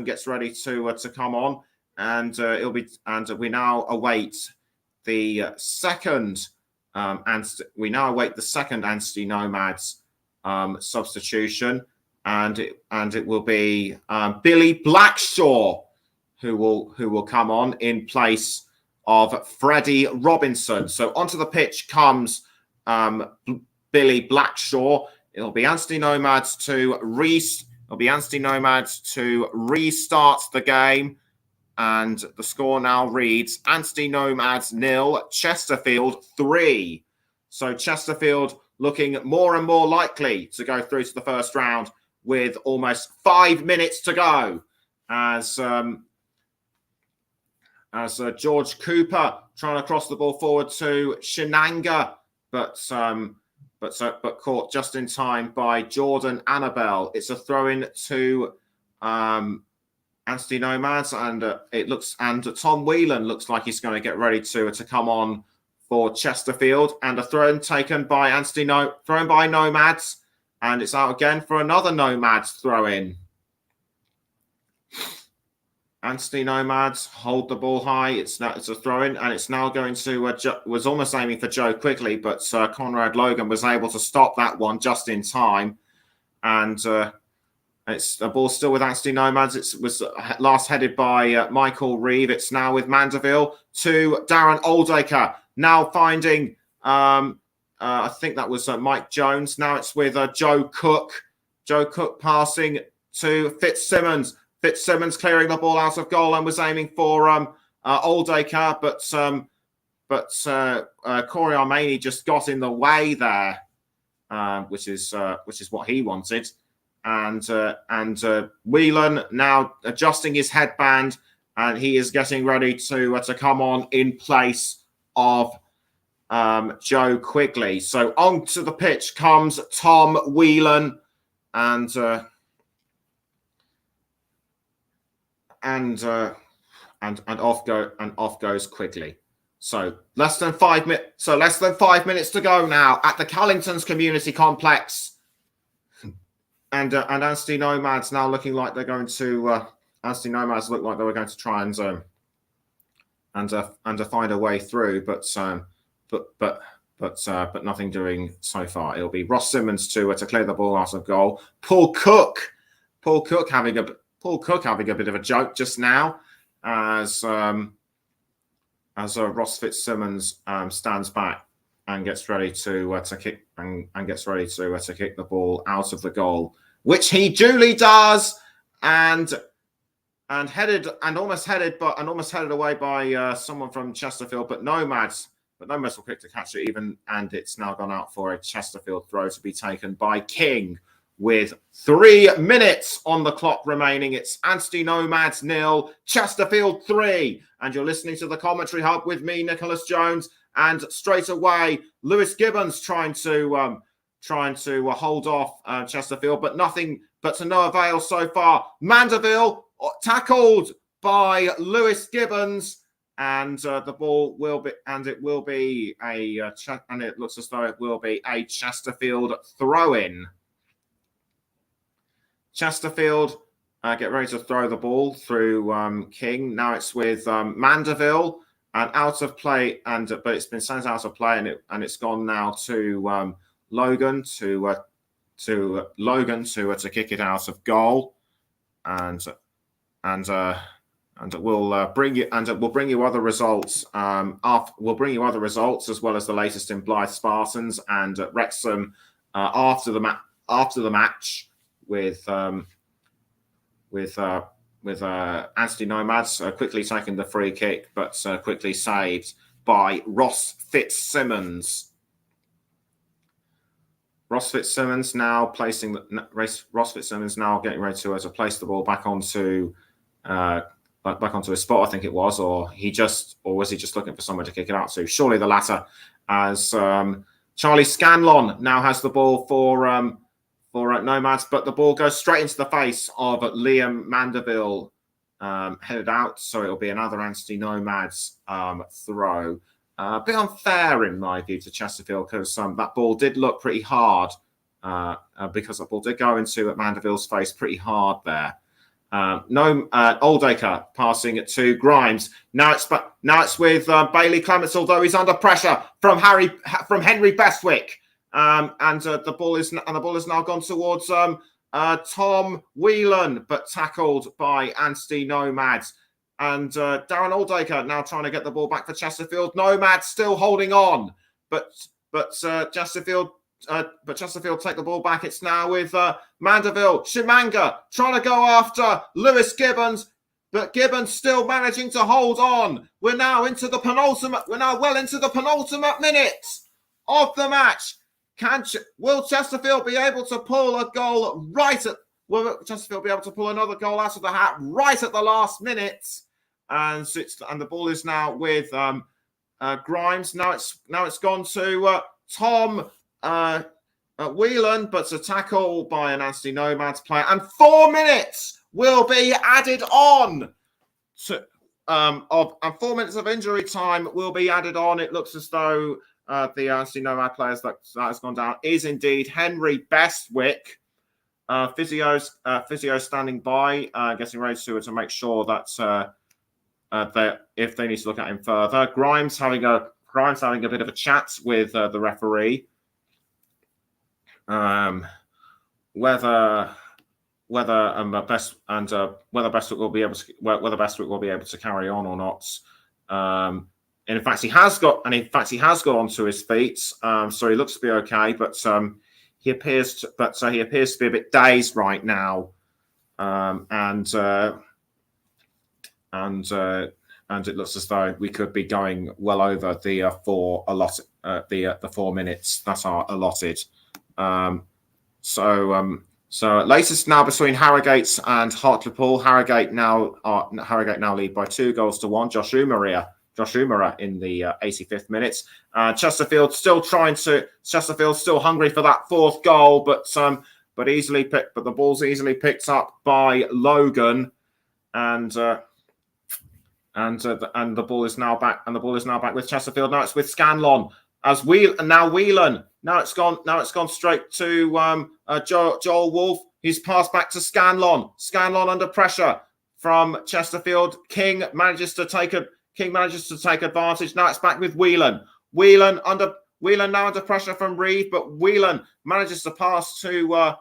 gets ready to come on, and we now await the second Anstey Nomads substitution. And it will be Billy Blackshaw who will come on in place of Freddie Robinson. So onto the pitch comes Billy Blackshaw. It'll be Anstey Nomads to restart the game, and the score now reads Anstey Nomads 0, Chesterfield 3. So Chesterfield looking more and more likely to go through to the first round, with almost 5 minutes to go, as George Cooper trying to cross the ball forward to Shenanga, but caught just in time by Jordan Annabelle. It's a throw-in to Anstey Nomads, and Tom Whelan looks like he's going to get ready to come on for Chesterfield, and a throw-in taken by Nomads. And it's out again for another Nomads throw-in. Anstey Nomads hold the ball high. It's a throw-in, and it's now going to was almost aiming for Joe Quigley, but Conrad Logan was able to stop that one just in time. And it's the ball still with Anstey Nomads. It was last headed by Michael Reeve. It's now with Mandeville to Darren Oldacre. Now finding I think that was Mike Jones. Now it's with Joe Cook. Joe Cook passing to Fitzsimmons. Fitzsimmons clearing the ball out of goal and was aiming for Oldacre, but Corey Armani just got in the way there, which is what he wanted. And Whelan now adjusting his headband and he is getting ready to come on in place of Joe Quigley. So onto the pitch comes Tom Whelan, and off goes Quigley. So less than 5 minutes. So less than 5 minutes to go now at the Callington's Community Complex, and Anstey Nomads now looking like they're going to. Anstey Nomads look like they were going to try and find a way through, but nothing doing so far. It'll be Ross Simmons to clear the ball out of goal. Paul Cook having a bit of a joke just now as Ross Fitzsimmons stands back and gets ready to kick and gets ready to kick the ball out of the goal, which he duly does, and almost headed away by someone from Chesterfield, but Nomads were quick to catch it even, and it's now gone out for a Chesterfield throw to be taken by King with 3 minutes on the clock remaining. It's Anstey Nomads 0, Chesterfield 3, and you're listening to the Commentary Hub with me, Nicholas Jones, and straight away Lewis Gibbons trying to hold off Chesterfield, but to no avail so far. Mandeville tackled by Lewis Gibbons, and the ball will be, and it looks as though it will be a Chesterfield throw-in. Chesterfield get ready to throw the ball through King. Now it's with Mandeville and out of play, but it's been sent out of play, and it's gone now to Logan to kick it out of goal, and we'll bring you other results. We'll bring you other results as well as the latest in Blythe Spartans and Wrexham after the match with Anstey Nomads quickly taking the free kick, but quickly saved by Ross Fitzsimmons. Ross Fitzsimmons now getting ready to place the ball back onto his spot, I think it was, or was he just looking for someone to kick it out to? Surely the latter, as Charlie Scanlon now has the ball for Nomads, but the ball goes straight into the face of Liam Mandeville, headed out, so it'll be another Anstey Nomads throw. A bit unfair in my view to Chesterfield, because that ball did look pretty hard, because the ball did go into Mandeville's face pretty hard there. Oldacre passing it to Grimes. Now it's with Bailey Clements, although he's under pressure from Henry Bestwick. The ball is now gone towards Tom Whelan, but tackled by Anstey Nomads. And Darren Oldacre now trying to get the ball back for Chesterfield. Nomads still holding on, but Chesterfield take the ball back. It's now with Mandeville. Shimanga trying to go after Lewis Gibbons, but Gibbons still managing to hold on. We're now well into the penultimate minute of the match. Will Chesterfield be able to pull a goal will Chesterfield be able to pull another goal out of the hat right at the last minute? And the ball is now with Grimes. Now it's gone to Tom Whelan, but a tackle by an Anstey Nomads player, and 4 minutes will be added on to and 4 minutes of injury time will be added on. It looks as though the Anstey Nomad players that has gone down is indeed Henry Bestwick. Physio standing by, getting ready to make sure that if they need to look at him further. Grimes having a bit of a chat with the referee. Whether Bestwick will be able to carry on or not. And in fact, he has got onto his feet. So he looks to be okay, but he appears to be a bit dazed right now. And it looks as though we could be going well over the 4 minutes that are allotted. So So latest now between Harrogate and Hartlepool. Harrogate now lead by 2-1. Josh Umaria in the 85th minute. Chesterfield still hungry for that 4th goal, but the ball's easily picked up by Logan, and the ball is now back with Chesterfield. Now it's with Scanlon Whelan. Now it's gone straight to Joel Wolfe. He's passed back to Scanlon. Scanlon under pressure from Chesterfield. King manages to take advantage. Now it's back with Whelan. Whelan now under pressure from Reeve, but Whelan manages to pass to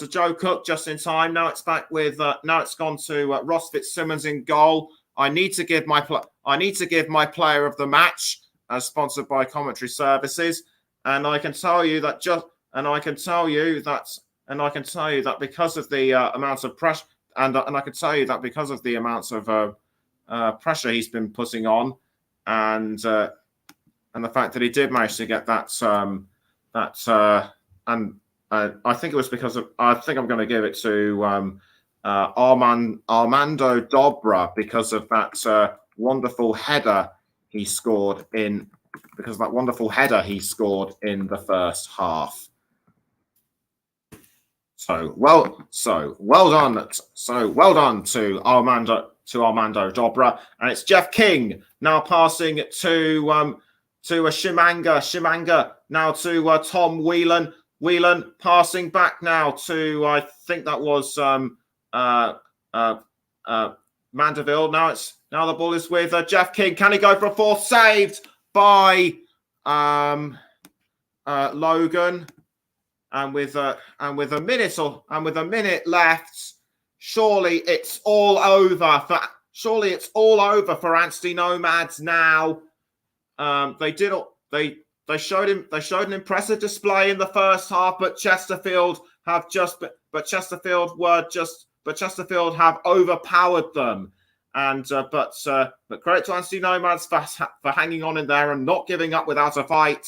Joe Cook just in time. Now it's back with now it's gone to Ross Fitzsimmons in goal. I need to give my player of the match, as sponsored by Commentary Services, and I can tell you that because of the amounts of pressure, and I can tell you that because of the amounts of pressure he's been putting on, and the fact that he did manage to get that, I think it was because of. I think I'm going to give it to Armando Dobra because of that wonderful header he scored in the first half. So well done to Armando Dobra, and it's Jeff King now passing to a Shimanga now to Tom Whelan. Whelan passing back now to, I think that was Mandeville. Now the ball is with Jeff King. Can he go for a 4th? Saved by Logan. And with a minute left, surely it's all over for Anstey Nomads now. They showed an impressive display in the first half, but Chesterfield have overpowered them. And but credit to Anstey Nomads for hanging on in there and not giving up without a fight.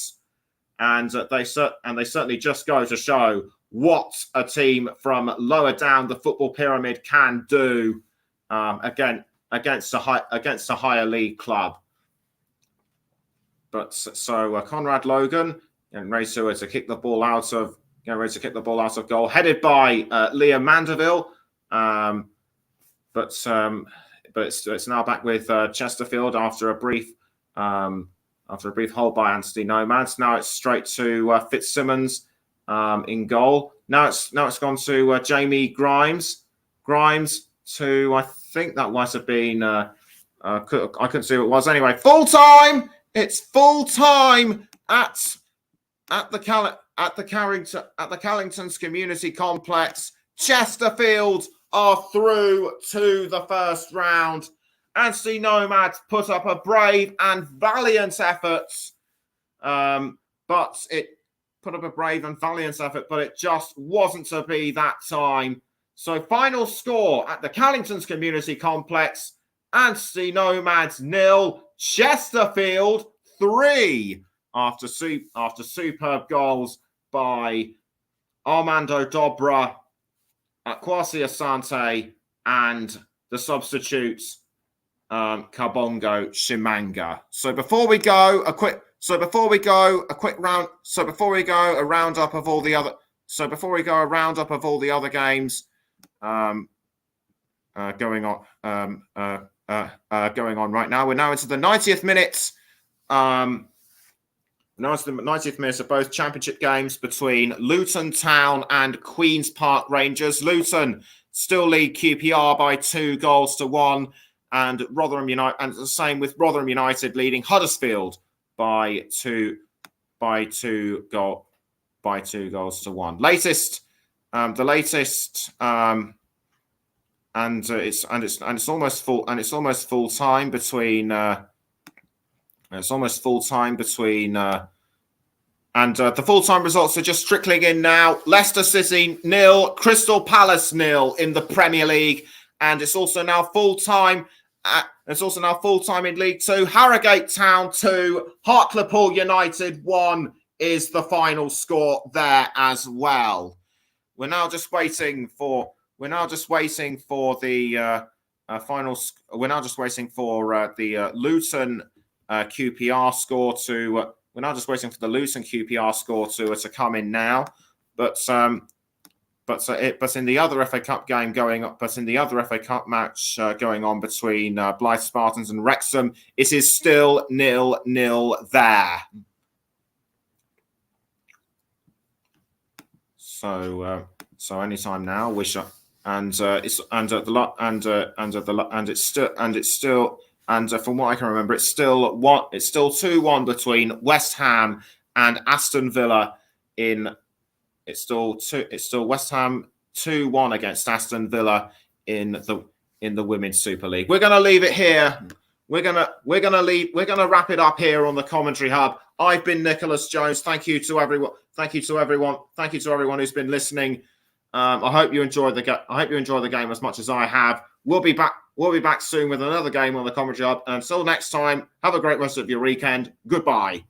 And they certainly just go to show what a team from lower down the football pyramid can do against a higher league club. But so Conrad Logan getting ready to kick the ball out of goal, headed by Liam Mandeville. But it's now back with Chesterfield after a brief hold by Anstey Nomads. Now it's straight to Fitzsimmons in goal. Now it's gone to Jamie Grimes. Grimes to, I think that might have been I couldn't see who it was anyway. Full time. It's full time at the Carrington's Community Complex. Chesterfield are through to the first round. Anstey Nomads put up a brave and valiant effort, but it just wasn't to be that time. So final score at the Carrington's Community Complex: Anstey Nomads 0, Chesterfield 3, after superb goals by Armando Dobra, Kwasi Asante, and the substitutes Kabongo Shimanga. Before we go a roundup of all the other games going on right now. We're now into the 90th minute. Now it's the 90th minute of both championship games between Luton Town and Queen's Park Rangers. Luton still lead QPR by 2-1, and Rotherham United, and the same with Rotherham United leading Huddersfield by 2 goals to 1. It's almost full time between the full-time results are just trickling in now. Leicester City 0, Crystal Palace 0 in the Premier League, and it's also now full-time. In League 2. Harrogate Town 2, Hartlepool United 1 is the final score there as well. we're now just waiting for the final. We're now just waiting for the Luton QPR score to. We're now just waiting for the Luton QPR score to come in now, but in the other FA Cup game going up, but in the other FA Cup match going on between Blythe Spartans and Wrexham, it is still 0-0 there. So anytime now, we shall, and it's and at the and it's still from what I can remember, it's still 2-1 between West Ham and Aston Villa in. It's still West Ham 2-1 against Aston Villa in the Women's Super League. We're gonna leave it here. We're gonna wrap it up here on the Commentary Hub. I've been Nicholas Jones. Thank you to everyone. Thank you to everyone who's been listening. I hope you enjoyed the game as much as I have. We'll be back soon with another game on the Commentary Hub. And until next time, have a great rest of your weekend. Goodbye.